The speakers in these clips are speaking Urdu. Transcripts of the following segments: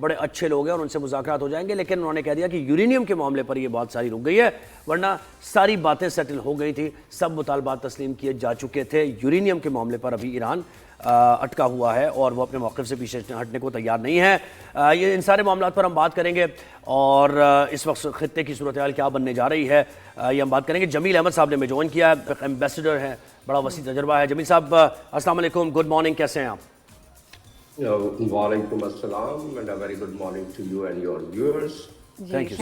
بڑے اچھے لوگ ہیں اور ان سے مذاکرات ہو جائیں گے، لیکن انہوں نے کہہ دیا کہ یورینیم کے معاملے پر یہ بات ساری رک گئی ہے، ورنہ ساری باتیں سیٹل ہو گئی تھی، سب مطالبات تسلیم کیے جا چکے تھے۔ یورینیم کے معاملے پر ابھی ایران اٹکا ہوا ہے اور وہ اپنے موقف سے پیچھے ہٹنے کو تیار نہیں ہے۔ یہ ان سارے معاملات پر ہم بات کریں گے اور اس وقت خطے کی صورتحال کیا بننے جا رہی ہے یہ ہم بات کریں گے۔ جمیل احمد صاحب نے ہمیں جوائن کیا ہے، ایمبیسڈر ہیں، بڑا وسیع تجربہ ہے۔ جمیل صاحب السلام علیکم، گڈ مارننگ، کیسے ہیں آپ؟ وعلیکم السلام and very good morning to you and your viewers. Thank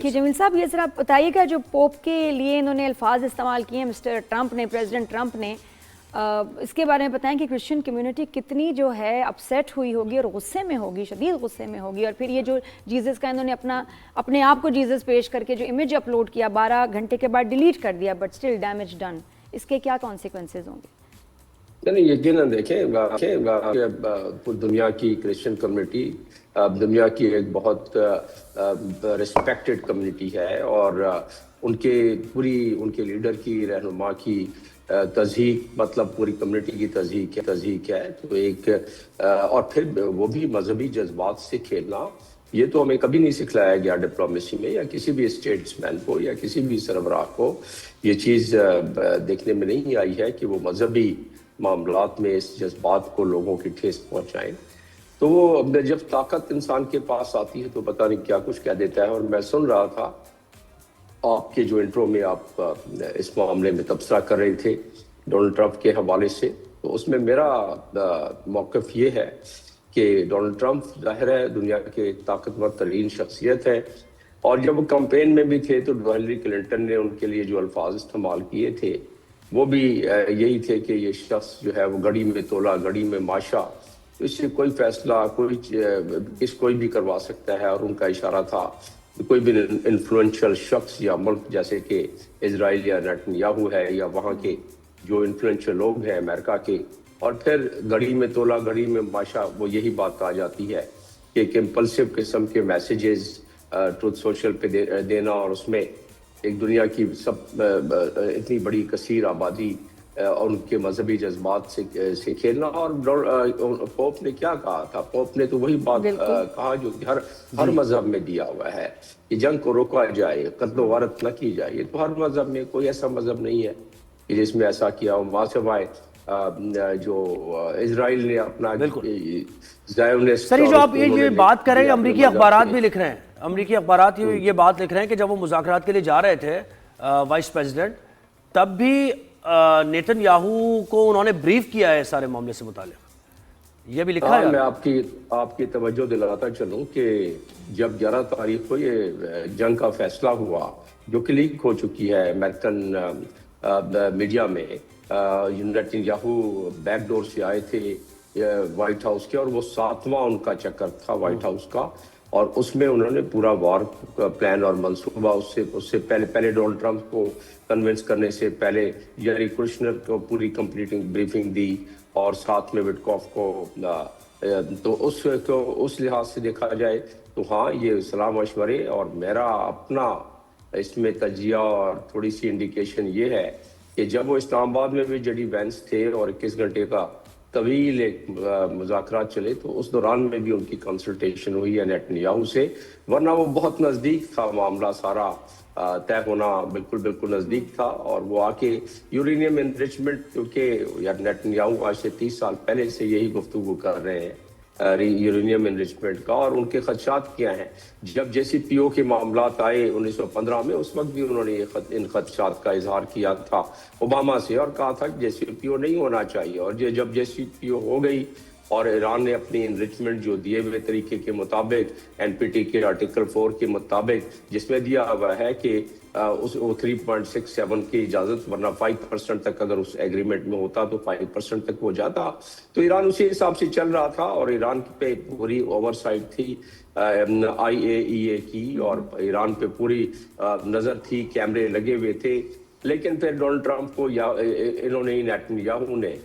you Jameel sahab, یہ ذرا بتائیے گا جو پوپ کے لیے انہوں نے الفاظ استعمال کیے ہیں مسٹر ٹرمپ نے، پریزیڈنٹ ٹرمپ نے، اس کے بارے میں بتائیں کہ کرسچن کمیونٹی کتنی جو ہے اپسیٹ ہوئی ہوگی اور غصے میں ہوگی، شدید غصے میں ہوگی، اور پھر یہ جو جیزس کا انہوں نے اپنے آپ کو جیزس پیش کر کے جو امیج اپلوڈ کیا 12 گھنٹے کے بعد ڈیلیٹ کر دیا، بٹ اسٹل ڈیمیج ڈن، اس کے کیا کانسیکوینسز ہوں گے؟ نہیں، یقیناً دیکھیں دنیا کی کرسچن کمیونٹی دنیا کی ایک بہت ریسپیکٹڈ کمیونٹی ہے، اور ان کے لیڈر کی رہنما کی تضحیق، مطلب پوری کمیونٹی کی تضحیق ہے، تو ایک اور پھر وہ بھی مذہبی جذبات سے کھیلنا، یہ تو ہمیں کبھی نہیں سکھلایا گیا ڈپلومیسی میں یا کسی بھی اسٹیٹس مین کو یا کسی بھی سربراہ کو، یہ چیز دیکھنے میں نہیں آئی ہے کہ وہ مذہبی معاملات میں اس جذبات کو لوگوں کی ٹھیس پہنچائیں۔ تو وہ جب طاقت انسان کے پاس آتی ہے تو پتہ نہیں کیا کچھ کہہ دیتا ہے۔ اور میں سن رہا تھا آپ کے جو انٹرو میں آپ اس معاملے میں تبصرہ کر رہے تھے ڈونلڈ ٹرمپ کے حوالے سے، تو اس میں میرا موقف یہ ہے کہ ڈونلڈ ٹرمپ ظاہر ہے دنیا کے طاقتور ترین شخصیت ہے، اور جب وہ کمپین میں بھی تھے تو ہلری کلنٹن نے ان کے لیے جو الفاظ استعمال کیے تھے وہ بھی یہی تھے کہ یہ شخص جو ہے وہ گڑی میں تولا گڑی میں ماشا، اس سے کوئی فیصلہ کوئی بھی کروا سکتا ہے، اور ان کا اشارہ تھا کوئی بھی انفلوئنشل شخص یا ملک جیسے کہ اسرائیل یا نیتنیاہو ہے یا وہاں کے جو انفلوئنشل لوگ ہیں امریکہ کے، اور پھر گڑی میں تولا گڑی میں ماشا، وہ یہی بات آ جاتی ہے کہ ایک امپلسو قسم کے میسیجز ٹروتھ سوشل پہ دینا، اور اس میں ایک دنیا کی اتنی بڑی کثیر آبادی اور ان کے مذہبی جذبات سے کھیلنا۔ اور پوپ نے کیا کہا تھا؟ پوپ نے تو وہی بات کہا جو کہ ہر مذہب میں دیا ہوا ہے کہ جنگ کو روکا جائے، قتل و غارت نہ کی جائے۔ یہ تو ہر مذہب میں، کوئی ایسا مذہب نہیں ہے کہ جس میں ایسا کیا ہو، ماں سوائے جو اسرائیل نے اپنا سر، جو آپ یہ بات کر رہے ہیں، امریکی اخبارات بھی لکھ رہے ہیں، امریکی اخبارات یہ بات لکھ رہے ہیں کہ جب وہ مذاکرات کے لیے جا رہے تھے وائس پریزیڈنٹ، تب بھی نیتن یاہو کو انہوں نے بریف کیا ہے سارے معاملے سے متعلق، یہ بھی لکھا ہے۔ میں آپ کی توجہ دلاتا چلوں کہ جب 11 تاریخ کو یہ جنگ کا فیصلہ ہوا جو کہ لیک ہو چکی ہے امریکن میڈیا میں، نیتن یاہو بیک ڈور سے آئے تھے وائٹ ہاؤس کے، اور وہ 7واں ان کا چکر تھا وائٹ ہاؤس کا، اور اس میں انہوں نے پورا وار پلان اور منصوبہ اس سے پہلے ڈونلڈ ٹرمپ کو کنونس کرنے سے پہلے جیری کرشنر کو پوری کمپلیٹنگ بریفنگ دی، اور ساتھ میں وٹکوف کو، تو اس لحاظ سے دیکھا جائے تو ہاں یہ صلاح مشورے، اور میرا اپنا اس میں تجزیہ اور تھوڑی سی انڈیکیشن یہ ہے کہ جب وہ اسلام آباد میں بھی جیڈی وینس تھے اور 21 گھنٹے کا طویل ایک مذاکرات چلے، تو اس دوران میں بھی ان کی کنسلٹیشن ہوئی ہے نیتن یاہو سے، ورنہ وہ بہت نزدیک تھا معاملہ سارا طے ہونا، بالکل نزدیک تھا۔ اور وہ آ کے یورینیم انریچمنٹ، کیونکہ نیتن یاہو آج سے 30 سال پہلے سے یہی گفتگو کر رہے ہیں یورینیم انریچمنٹ کا، اور ان کے خدشات کیا ہیں۔ جب جے سی پی او کے معاملات آئے 1915 میں، اس وقت بھی انہوں نے ان خدشات کا اظہار کیا تھا اوباما سے، اور کہا تھا کہ جے سی پی او نہیں ہونا چاہیے، اور جب جے سی پی او ہو گئی اور ایران نے اپنی انریچمنٹ جو دیے ہوئے طریقے کے مطابق این پی ٹی کے آرٹیکل 4 کے مطابق، جس میں دیا ہوا ہے کہ اس 3.67 کی اجازت، ورنہ 5% تک اگر اس ایگریمنٹ میں ہوتا تو 5% تک ہو جاتا، تو ایران اسی حساب سے چل رہا تھا، اور ایران پہ پوری اوور سائٹ تھی IAEA کی، اور ایران پہ پوری نظر تھی، کیمرے لگے ہوئے تھے۔ لیکن پھر ڈونلڈ ٹرمپ کو یا انہوں نے نیتن یاہو نے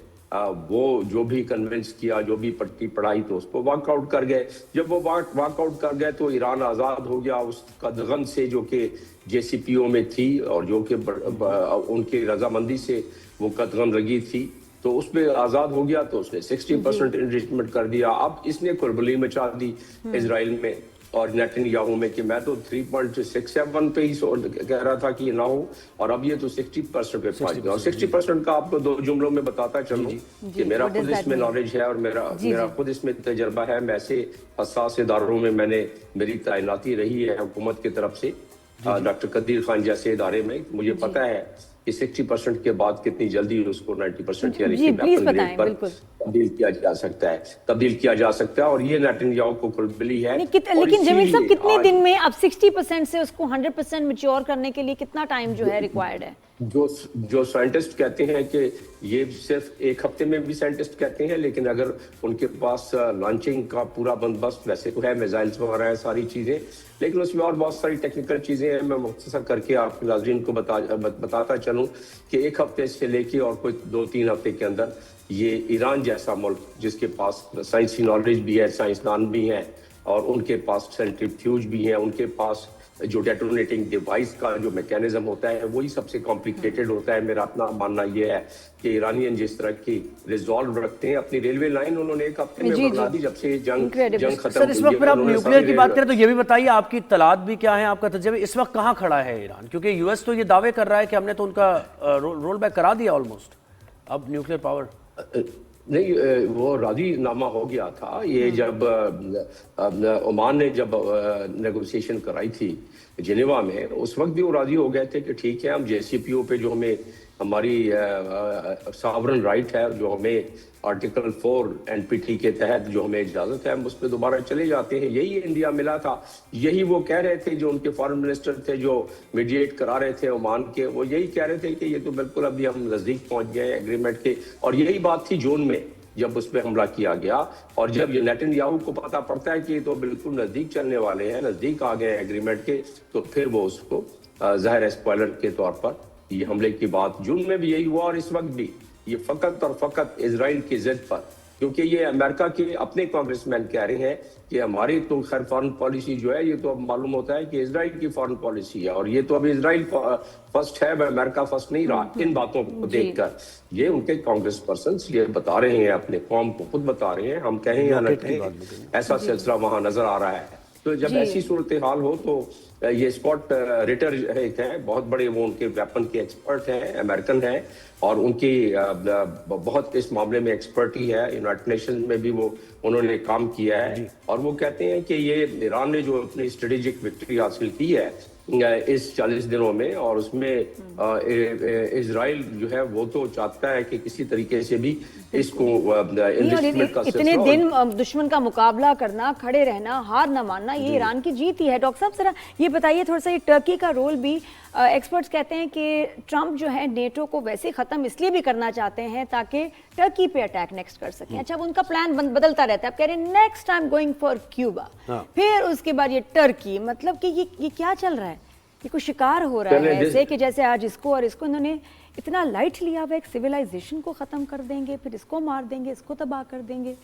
وہ جو بھی کنونس کیا، جو بھی پٹی پڑھائی، تو اس کو واک آؤٹ کر گئے۔ جب وہ واک آؤٹ کر گئے تو ایران آزاد ہو گیا اس قدغن سے جو کہ جے سی پی او میں تھی، اور جو کہ ان کی رضامندی سے وہ قدغن رگی تھی۔ تو اس پہ آزاد ہو گیا تو اس نے 60% انریچمنٹ کر دیا. اب اس نے کھلبلی مچا دی اسرائیل میں اور نیتن یاہو میں کہ میں تو 3.67 پہ ہی کہہ رہا تھا کہ یہ نہ ہو, اور اب یہ تو 60% پہ پہنچ گیا. اور 60% کا آپ کو 2 جملوں میں بتاتا چلوں کہ میرا خود اس میں نالج ہے اور میرا خود اس میں تجربہ ہے. میں ایسے حساس اداروں میں نے میری تعیناتی رہی ہے حکومت کی طرف سے, ڈاکٹر قدیر خان جیسے ادارے میں. مجھے پتا ہے کہ 60% کے بعد کتنی جلدی اس کو 90% یعنی کہ ویپن ریٹ پر تبدیل کیا جا سکتا ہے, اور یہ نیتن یاہو کو کھلبلی ہے. لیکن جمیل صاحب کتنے دن میں اب 60% سے اس کو 100% میچور کرنے کے لیے کتنا ٹائم جو ہے ریکوائرڈ ہے؟ جو سائنٹسٹ کہتے ہیں کہ یہ صرف 1 ہفتے میں بھی سائنٹسٹ کہتے ہیں, لیکن اگر ان کے پاس لانچنگ کا پورا بندوبست ویسے تو ہے, میزائلز وغیرہ ہے, ساری چیزیں, لیکن اس میں اور بہت ساری ٹیکنیکل چیزیں ہیں. میں مختصر کر کے آپ کے ناظرین کو بتاتا چلوں کہ 1 ہفتے سے لے کے اور کوئی 2-3 ہفتے کے اندر یہ ایران جیسا ملک جس کے پاس سائنسی نالج بھی ہے, سائنسدان بھی ہیں, اور ان کے پاس سینٹریفیوج بھی ہیں, ان کے پاس جو ڈیٹونیٹنگ ڈیوائس کا جو میکینزم ہوتا ہے وہی سب سے کمپلیکیٹڈ ہوتا ہے. میرا اپنا ماننا یہ ہے کہ ایرانین جس طرح کی ریزالو رکھتے ہیں, اپنی ریلوے لائن انہوں نے 1 ہفتے میں بنا دی جب سے جنگ ختم سر. اس وقت پر آپ نیوکلیئر کی بات کریں تو یہ بھی بتائیے آپ کی اطلاعات بھی کیا ہیں, آپ کا تجربہ اس وقت کہاں کھڑا ہے ایران, کیونکہ یو ایس تو یہ دعوے کر رہا ہے کہ ہم نے تو ان کا رول بیک کرا دیا آلموسٹ, اب نیوکلیئر پاور نہیں, وہ راضی نامہ ہو گیا تھا. یہ جب عمان نے جب نیگوسیشن کرائی تھی جنیوا میں, اس وقت بھی وہ راضی ہو گئے تھے کہ ٹھیک ہے ہم JCPOA پہ جو ہمیں ہماری ساورن رائٹ ہے, جو ہمیں آرٹیکل 4 NPT کے تحت جو ہمیں اجازت ہے, ہم اس پہ دوبارہ چلے جاتے ہیں. یہی انڈیا ملا تھا, یہی وہ کہہ رہے تھے جو ان کے فارن منسٹر تھے جو میڈیٹ کرا رہے تھے عمان کے, وہ یہی کہہ رہے تھے کہ یہ تو بالکل ابھی ہم نزدیک پہنچ گئے ہیں ایگریمنٹ کے. اور یہی بات تھی جون میں جب اس پہ حملہ کیا گیا, اور جب یہ نیتن یاہو کو پتہ پڑتا ہے کہ یہ تو بالکل نزدیک چلنے والے ہیں, نزدیک آ گئے ہیں ایگریمنٹ کے, تو پھر وہ اس کو ظاہر اسپوائلر کے طور پر یہ حملے کی بات جون میں بھی یہی ہوا, اور اس وقت بھی یہ فقط اور فقط اسرائیل کی ضد پر, کیونکہ یہ امریکہ کے اپنے کانگریس مین کہہ رہے ہیں کہ ہماری تو خیر فارن پالیسی جو ہے یہ تو اب معلوم ہوتا ہے کہ اسرائیل کی فارن پالیسی ہے, اور یہ تو اب اسرائیل فرسٹ ہے, امریکہ فرسٹ نہیں رہا. ان باتوں کو دیکھ کر یہ ان کے کانگریس پرسنز یہ بتا رہے ہیں, اپنے قوم کو خود بتا رہے ہیں, ہم کہیں یا نہ کہیں ایسا سلسلہ وہاں نظر آ رہا ہے. تو جب ایسی صورتحال ہو تو یہ اسکاٹ ریٹر ایک ہیں, بہت بڑے وہ ان کے ویپن کے ایکسپرٹ ہیں, امریکن ہیں, اور ان کی بہت اس معاملے میں ایکسپرٹی ہے. یونائٹڈ نیشنز میں بھی وہ انہوں نے کام کیا ہے, اور وہ کہتے ہیں کہ یہ ایران نے جو اپنی اسٹریٹجک وکٹری حاصل کی ہے اس 40 دنوں میں, اور اس میں اسرائیل جو ہے وہ تو چاہتا ہے کہ کسی طریقے سے بھی اس کو اتنے دن دشمن کا مقابلہ کرنا, کھڑے رہنا, ہار نہ ماننا, یہ ایران کی جیت ہی ہے. ڈاکٹر صاحب ذرا یہ بتائیے تھوڑا سا, یہ ٹرکی کا رول بھی ایکسپرٹس کہتے ہیں کہ ٹرمپ جو ہے نیٹو کو ویسے ختم اس لیے بھی کرنا چاہتے ہیں تاکہ ٹرکی پہ اٹیک نیکسٹ کر سکیں. اچھا, ان کا پلان بدلتا رہتا ہے, اب کہہ رہے ہیں next time going for Cuba, پھر اس کے بعد یہ ٹرکی, مطلب کہ یہ کیا چل رہا ہے, یہ کوئی شکار ہو رہا ہے ایسے کہ جیسے آج اس کو اور اس کو انہوں نے اتنا لائٹ لیا ہوا, ایک سویلائزیشن کو ختم کر دیں گے, پھر اس کو مار دیں گے, اس کو تباہ کر دیں گے.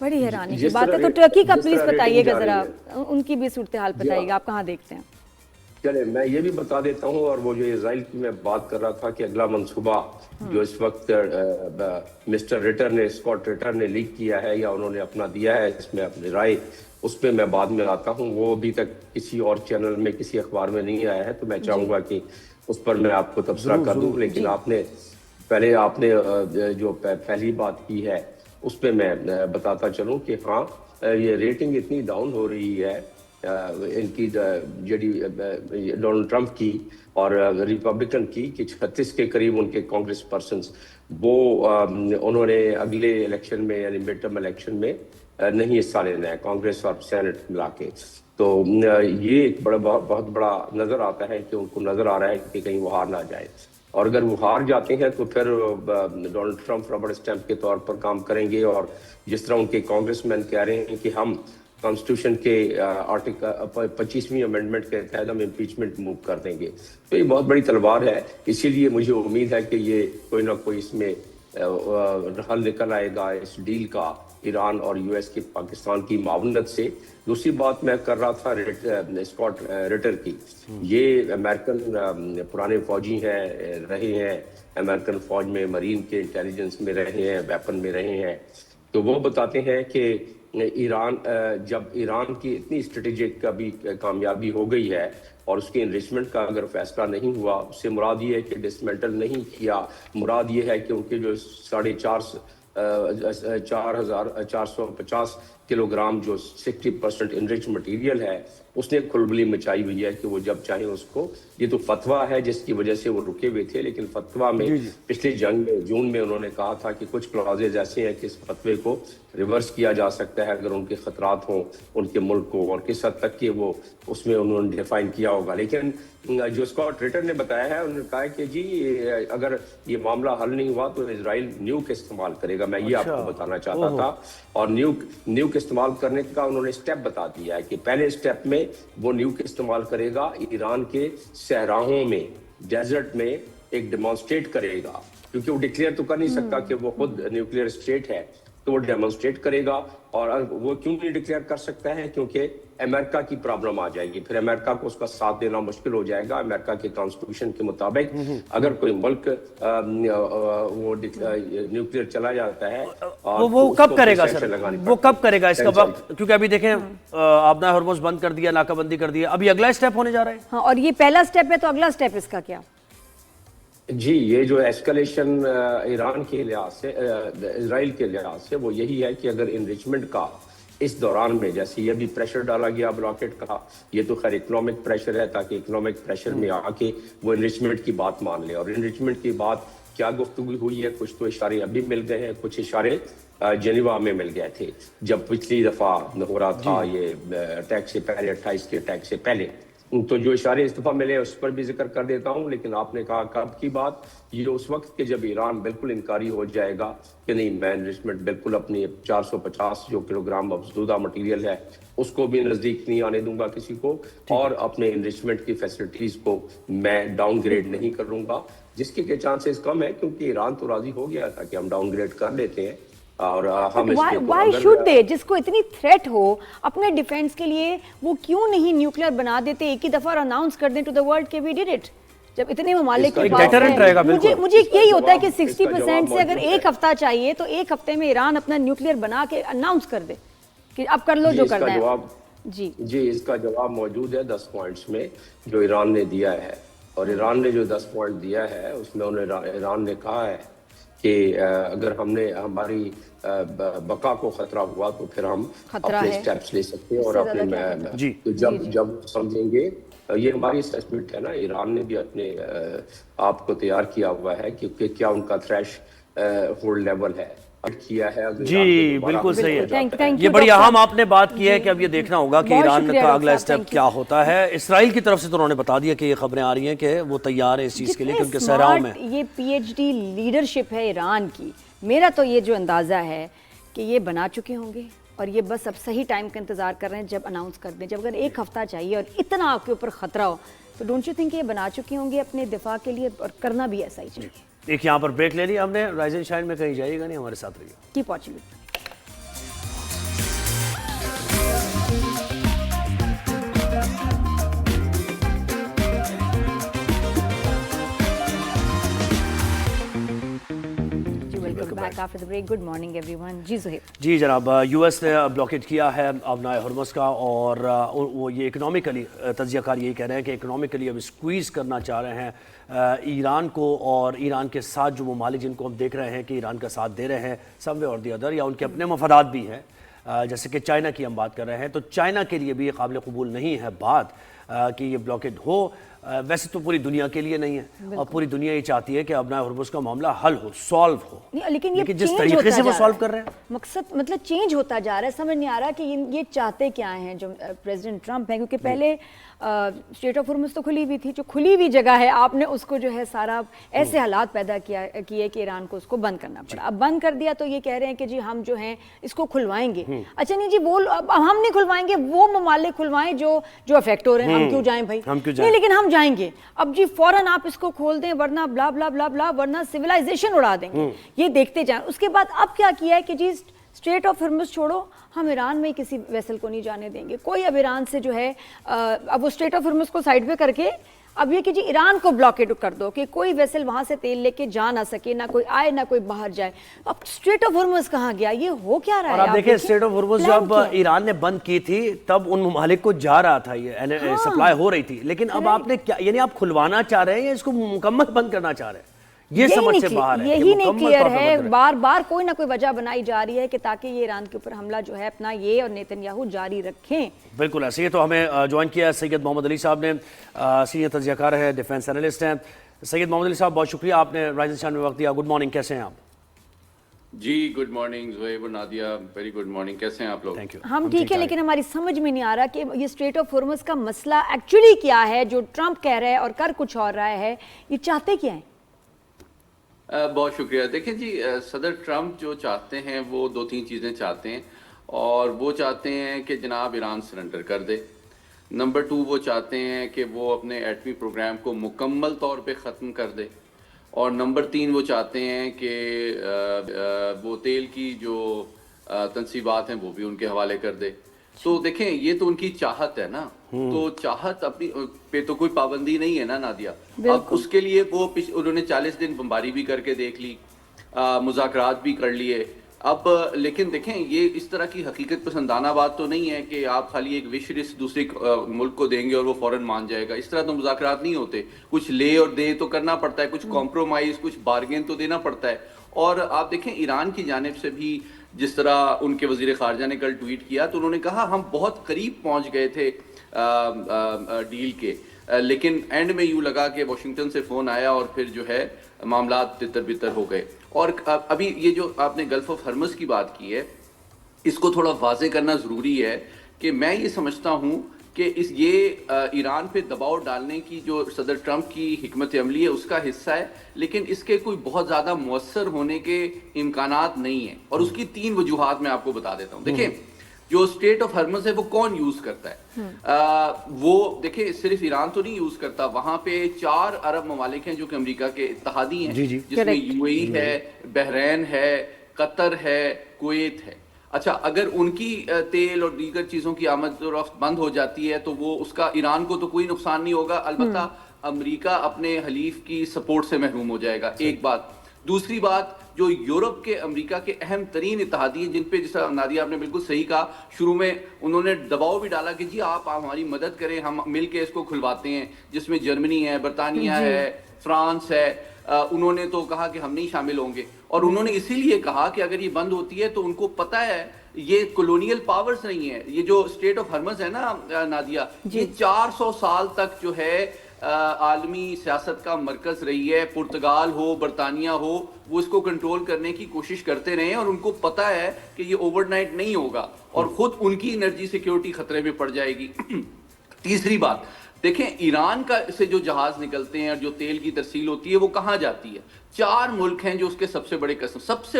بڑی حیرانی کی بات ہے. تو ٹرکی کا پلیز بتائیے گا ذرا, ان کی بھی صورتحال بتائیے گا, آپ کہاں دیکھتے ہیں؟ چلے میں یہ بھی بتا دیتا ہوں, اور وہ جو اسرائیل کی میں بات کر رہا تھا کہ اگلا منصوبہ جو اس وقت مسٹر ریٹر نے, اسکاٹ ریٹر نے لیک کیا ہے یا انہوں نے اپنا دیا ہے اس میں اپنی رائے, اس پہ میں بعد میں آتا ہوں. وہ ابھی تک کسی اور چینل میں کسی اخبار میں نہیں آیا ہے, تو میں چاہوں گا کہ اس پر میں آپ کو تبصرہ کر دوں. لیکن آپ نے جو پہلی بات کی ہے اس پہ میں بتاتا چلوں کہ ہاں یہ ریٹنگ اتنی ڈاؤن ہو رہی ہے ان کی ڈونلڈ ٹرمپ کی اور ریپبلکن کی کہ 36 کے قریب ان کے کانگریس پرسنز وہ انہوں نے اگلے الیکشن میں یعنی مڈ ٹرم الیکشن میں نہیں حصہ لینا ہے, کانگریس اور سینٹ ملا کے. تو یہ ایک بہت بڑا نظر آتا ہے کہ ان کو نظر آ رہا ہے کہ کہیں وہ ہار نہ جائے, اور اگر وہ ہار جاتے ہیں تو پھر ڈونلڈ ٹرمپ ربڑ اسٹیمپ کے طور پر کام کریں گے, اور جس طرح ان کے کانگریس مین کہہ رہے ہیں کہ ہم کانسٹیٹیوشن کے آرٹیکل 25ویں امینڈمنٹ کے تحت ہم امپیچمنٹ موو کر دیں گے. تو یہ بہت بڑی تلوار ہے, اسی لیے مجھے امید ہے کہ یہ کوئی نہ کوئی اس میں حل نکل آئے گا اس ڈیل کا, ایران اور یو ایس کی پاکستان کی معاونت سے. دوسری بات میں کر رہا تھا اسکاٹ ریٹر کی. یہ امریکن پرانے فوجی ہیں, رہے ہیں امریکن فوج میں, مرین کے انٹیلیجنس میں رہے ہیں, ویپن میں رہے ہیں. تو وہ بتاتے ہیں کہ ایران, جب ایران کی اتنی اسٹریٹجک کا بھی کامیابی ہو گئی ہے اور اس کے انریچمنٹ کا اگر فیصلہ نہیں ہوا, اس سے مراد یہ ہے کہ ڈسمنٹل نہیں کیا, مراد یہ ہے کہ ان کے جو 450 کلو گرام جو 60% انرچ مٹیریل ہے, اس نے کھلبلی مچائی ہوئی ہے کہ وہ جب چاہیں اس کو, یہ تو فتویٰ ہے جس کی وجہ سے وہ رکے ہوئے تھے, لیکن فتویٰ میں پچھلی جنگ میں جون میں انہوں نے کہا تھا کہ کچھ کلازز ایسے ہیں کہ اس فتوے کو ریورس کیا جا سکتا ہے اگر ان کے خطرات ہوں ان کے ملک کو, اور کس حد تک کہ وہ اس میں انہوں نے ڈیفائن کیا ہوگا. لیکن جو اسکاٹ ریٹر نے بتایا ہے, انہوں نے کہا کہ جی اگر یہ معاملہ حل نہیں ہوا تو اسرائیل نیوک استعمال کرے گا. میں یہ آپ کو بتانا چاہتا تھا, اور نیوک استعمال کرنے کا انہوں نے اسٹیپ بتا دیا ہے کہ پہلے اسٹیپ میں وہ نیوک استعمال کرے گا ایران کے صحراؤں میں, ڈیزرٹ میں ایک ڈیمانسٹریٹ کرے گا, کیونکہ وہ ڈکلیئر تو کر نہیں سکتا کہ وہ خود نیوکلیئر اسٹیٹ ہے, تو وہ ڈیمانسٹریٹ کرے گا. اور وہ کیوں نہیں ڈکلیئر کر سکتا ہے, کیونکہ امریکہ کی پرابلم آ جائے گی, پھر امریکہ کو اس کا ساتھ دینا مشکل ہو جائے گا. امریکہ کے کانسٹیٹیوشن کے مطابق اگر کوئی ملک وہ نیوکلیئر چلا جاتا ہے, وہ کب کرے گا سر, وہ کب کرے گا اس کا وقت, کیونکہ ابھی دیکھیں آبنائے ہرمز بند کر دیا, ناکہ بندی کر دیا, ابھی اگلا اسٹیپ ہونے جا رہا ہے. ہاں, اور یہ پہلا اسٹیپ ہے, تو اگلا اسٹیپ اس کا کیا؟ جی, یہ جو ایسکلیشن ایران کے لحاظ سے, اسرائیل کے لحاظ سے, وہ یہی ہے کہ اگر انریچمنٹ کا اس دوران میں, جیسے یہ بھی پریشر ڈالا گیا بلاکٹ کا, یہ تو خیر اکنامک پریشر ہے تاکہ اکنامک پریشر میں آ کے وہ انریچمنٹ کی بات مان لے. اور انریچمنٹ کی بات کیا گفتگو ہوئی ہے, کچھ تو اشارے ابھی مل گئے ہیں, کچھ اشارے جنیوا میں مل گئے تھے جب پچھلی دفعہ ہو رہا تھا یہ اٹیک سے پہلے, 28 کے اٹیک سے پہلے. تو جو اشارے اس دفعہ ملے اس پر بھی ذکر کر دیتا ہوں. لیکن آپ نے کہا کب کی بات, یہ اس وقت کہ جب ایران بالکل انکاری ہو جائے گا کہ نہیں, میں انریچمنٹ بالکل اپنی 450 جو کلو گرام افزودہ مٹیریل ہے اس کو بھی نزدیک نہیں آنے دوں گا کسی کو, اور اپنے انریچمنٹ کی فیسلٹیز کو میں ڈاؤن گریڈ نہیں کروں گا, جس کے چانسز کم ہے کیونکہ ایران تو راضی ہو گیا تھا کہ ہم ڈاؤن گریڈ کر لیتے ہیں. اور ہم اس کے وائی شوڈ دے, جس کو اتنی تھریٹ ہو اپنے ڈیفینس کے لیے, وہ کیوں نہیں نیوکلیئر بنا دیتے ایک ہی دفعہ اور اناؤنس کر دیں ٹو the world کہ we did it, جب اتنے ممالک کے پاس ہے. مجھے یہی ہوتا ہے کہ 60% سے اگر ایک ہفتہ چاہیے تو ایک ہفتے میں ایران اپنا نیوکلیئر بنا کے اناؤنس کر دے کہ اب کر لو جو کرنا ہے. جی, اس کا جواب موجود ہے 10 پوائنٹس میں جو ایران نے دیا ہے, اور ایران نے جو 10 پوائنٹ دیا ہے اس میں ایران نے کہا ہے کہ اگر ہم نے ہماری بقا کو خطرہ ہوا تو پھر ہم اپنے سٹیپس لے سکتے ہیں, اور اپنے جب سمجھیں گے. یہ ہماری اسسمنٹ ہے نا, ایران نے بھی اپنے آپ کو تیار کیا ہوا ہے کہ کیا ان کا تھریش ہولڈ لیول ہے, کیا ہے. جی بالکل صحیح ہے, یہ بڑی اہم آپ نے بات کی ہے کہ اب یہ دیکھنا ہوگا کہ ایران کا اگلا اسٹیپ کیا ہوتا ہے. اسرائیل کی طرف سے تو انہوں نے بتا دیا کہ یہ خبریں آ رہی ہیں کہ وہ تیار ہے اس چیز کے لیے, کیونکہ صحراؤں میں یہ پی ایچ ڈی لیڈرشپ ہے ایران کی. میرا تو یہ جو اندازہ ہے کہ یہ بنا چکے ہوں گے, اور یہ بس اب صحیح ٹائم کا انتظار کر رہے ہیں جب اناؤنس کر دیں. جب اگر ایک ہفتہ چاہیے اور اتنا آپ کے اوپر خطرہ ہو تو ڈونٹ یو تھنک یہ بنا چکی ہوں گی اپنے دفاع کے لیے, اور کرنا بھی ایسا ہی چاہیے. ایک یہاں پر بریک لے لیا ہم نے, رائز اینڈ شائن میں کہیں جائیے گا نہیں, ہمارے ساتھ رہیے. Keep watching. جی جناب, یو ایس نے بلاکیٹ کیا ہے آبنائے ہرمز کا, اور وہ یہ اکنامکلی تجزیہ کار یہی کہہ رہے ہیں کہ اکنامکلی اب اسکویز کرنا چاہ رہے ہیں ایران کو, اور ایران کے ساتھ جو ممالک جن کو ہم دیکھ رہے ہیں کہ ایران کا ساتھ دے رہے ہیں سم وے اور دی ادر, یا ان کے اپنے مفادات بھی ہیں, جیسے کہ چائنا کی ہم بات کر رہے ہیں, تو چائنا کے لیے بھی یہ قابل قبول نہیں ہے بات کہ یہ بلاکیٹ ہو. ویسے تو پوری دنیا کے لیے نہیں ہے, اور پوری دنیا یہ چاہتی ہے کہ آبنائے ہرمز کا معاملہ حل ہو, سالو ہو, لیکن جس طریقے سے وہ سالو کر رہے ہیں مقصد مطلب چینج ہوتا جا رہا ہے. سمجھ نہیں آ رہا کہ یہ چاہتے کیا ہیں جو پریزیڈنٹ ٹرمپ ہیں, کیونکہ پہلے اسٹریٹ آف ہرمز تو کھلی ہوئی تھی, جو کھلی ہوئی جگہ ہے آپ نے اس کو جو ہے سارا ایسے حالات پیدا کیے کہ ایران کو اس کو بند کرنا پڑا. اب بند کر دیا تو یہ کہہ رہے ہیں کہ جی ہم جو ہیں اس کو کھلوائیں گے. اچھا نہیں جی, وہ ہم نہیں کھلوائیں گے, وہ ممالک کھلوائیں جو افیکٹ ہو رہے ہیں. ہم کیوں جائیں بھائی, نہیں لیکن ہم جائیں گے. اب جی فوراً آپ اس کو کھول دیں ورنہ بلا بلا بلا بلا, ورنہ سویلائزیشن اڑا دیں گے. یہ دیکھتے جائیں. اس کے بعد اب کیا ہے کہ جی اسٹریٹ آف ہرمز چھوڑو, ہم ایران میں کسی ویسل کو نہیں جانے دیں گے. کوئی اب ایران سے جو ہے اب وہ اسٹریٹ آف ہرمز کو سائڈ پہ کر کے اب یہ کہ جی ایران کو بلاکیڈ کر دو کہ کوئی ویسل وہاں سے تیل لے کے جا نہ سکے, نہ کوئی آئے نہ کوئی باہر جائے. اب اسٹریٹ آف ہرمز کہاں گیا, یہ ہو کیا رہا ہے؟ اور آپ دیکھیں اسٹریٹ آف ہرمز جب ایران نے بند کی تھی تب ان ممالک کو جا رہا تھا, یہ سپلائی ہو رہی تھی, لیکن اب آپ نے کیا, یعنی آپ کھلوانا چاہ رہے ہیں یا اس کو مکمل بند کرنا چاہ رہے ہیں؟ یہ سمجھ سے باہر ہے. یہی نہیں کلیئر ہے, بار بار کوئی نہ کوئی وجہ بنائی جا رہی ہے کہ تاکہ یہ ایران کے اوپر حملہ جو ہے اپنا یہ اور نیتن جاری رکھیں. بالکل ایسے ہی. تو ہمیں جوائن کیا سید محمد علی صاحب نے, سینئر تجزیہ کار ہے, ڈیفنس اینالسٹ ہیں. سید محمد علی صاحب بہت شکریہ, آپ نے رائزنگ سٹار میں وقت دیا. گڈ مارننگ, کیسے ہیں آپ؟ جی گڈ مارننگ زہیب اور نادیہ, ویری گڈ مارننگ, کیسے ہیں آپ لوگ؟ ہم ٹھیک ہے, لیکن ہماری سمجھ میں نہیں آ رہا کہ یہ اسٹریٹ آف ہرمز کا مسئلہ ایکچولی کیا ہے جو ٹرمپ کہہ رہا ہے اور کر کچھ اور رہا ہے, یہ چاہتے کیا ہیں؟ بہت شکریہ. دیکھیں جی, صدر ٹرمپ جو چاہتے ہیں وہ 2-3 چیزیں چاہتے ہیں, اور وہ چاہتے ہیں کہ جناب ایران سرنڈر کر دے. نمبر 2 وہ چاہتے ہیں کہ وہ اپنے ایٹمی پروگرام کو مکمل طور پہ ختم کر دے. اور نمبر 3 وہ چاہتے ہیں کہ وہ تیل کی جو تنصیبات ہیں وہ بھی ان کے حوالے کر دے. تو دیکھیں یہ تو ان کی چاہت ہے نا, تو چاہت اپنی پہ تو کوئی پابندی نہیں ہے نا نادیہ. اب اس کے لیے وہ انہوں نے 40 دن بمباری بھی کر کے دیکھ لی, مذاکرات بھی کر لیے. اب لیکن دیکھیں یہ اس طرح کی حقیقت پسندانہ بات تو نہیں ہے کہ آپ خالی ایک وش لسٹ دوسرے ملک کو دیں گے اور وہ فوراً مان جائے گا. اس طرح تو مذاکرات نہیں ہوتے, کچھ لے اور دے تو کرنا پڑتا ہے, کچھ کمپرومائز, کچھ بارگین تو دینا پڑتا ہے. اور آپ دیکھیں ایران کی جانب سے بھی جس طرح ان کے وزیر خارجہ نے کل ٹویٹ کیا تو انہوں نے کہا ہم بہت قریب پہنچ گئے تھے ڈیل کے, لیکن اینڈ میں یوں لگا کہ واشنگٹن سے فون آیا اور پھر جو ہے معاملات تتر بتر ہو گئے. اور ابھی یہ جو آپ نے گلف آف ہرمز کی بات کی ہے, اس کو تھوڑا واضح کرنا ضروری ہے کہ میں یہ سمجھتا ہوں کہ یہ ایران پہ دباؤ ڈالنے کی جو صدر ٹرمپ کی حکمت عملی ہے اس کا حصہ ہے, لیکن اس کے کوئی بہت زیادہ مؤثر ہونے کے امکانات نہیں ہیں. اور اس کی 3 وجوہات میں آپ کو بتا دیتا ہوں. دیکھیں جو اسٹریٹ آف ہرمز ہے وہ کون یوز کرتا ہے؟ وہ دیکھیں صرف ایران تو نہیں یوز کرتا, وہاں پہ 4 عرب ممالک ہیں جو کہ امریکہ کے اتحادی ہیں, جس میں UAE ہے, بحرین ہے, قطر ہے, کویت ہے. اچھا, اگر ان کی تیل اور دیگر چیزوں کی آمد و رفت بند ہو جاتی ہے تو وہ اس کا ایران کو تو کوئی نقصان نہیں ہوگا, البتہ امریکہ اپنے حلیف کی سپورٹ سے محروم ہو جائے گا. ایک بات. دوسری بات, جو یورپ کے امریکہ کے اہم ترین اتحادی ہیں جن پہ جیسا نادیہ آپ نے بالکل صحیح کہا, شروع میں انہوں نے دباؤ بھی ڈالا کہ جی آپ ہماری مدد کریں, ہم مل کے اس کو کھلواتے ہیں, جس میں جرمنی ہے, برطانیہ ہے, فرانس ہے. انہوں نے تو کہا کہ ہم نہیں شامل ہوں گے, اور انہوں نے اسی لیے کہا کہ اگر یہ بند ہوتی ہے تو ان کو پتہ ہے یہ کولونیل پاورز نہیں ہے. یہ جو اسٹریٹ آف ہرمز ہے نا نادیہ, یہ 400 سال تک جو ہے عالمی سیاست کا مرکز رہی ہے. پرتگال ہو, برطانیہ ہو, وہ اس کو کنٹرول کرنے کی کوشش کرتے رہے ہیں, اور ان کو پتہ ہے کہ یہ اوور نائٹ نہیں ہوگا اور خود ان کی انرجی سیکیورٹی خطرے میں پڑ جائے گی. تیسری بات, دیکھیں ایران کا سے جو جہاز نکلتے ہیں اور جو تیل کی ترسیل ہوتی ہے وہ کہاں جاتی ہے؟ 4 ملک ہیں جو اس کے سب سے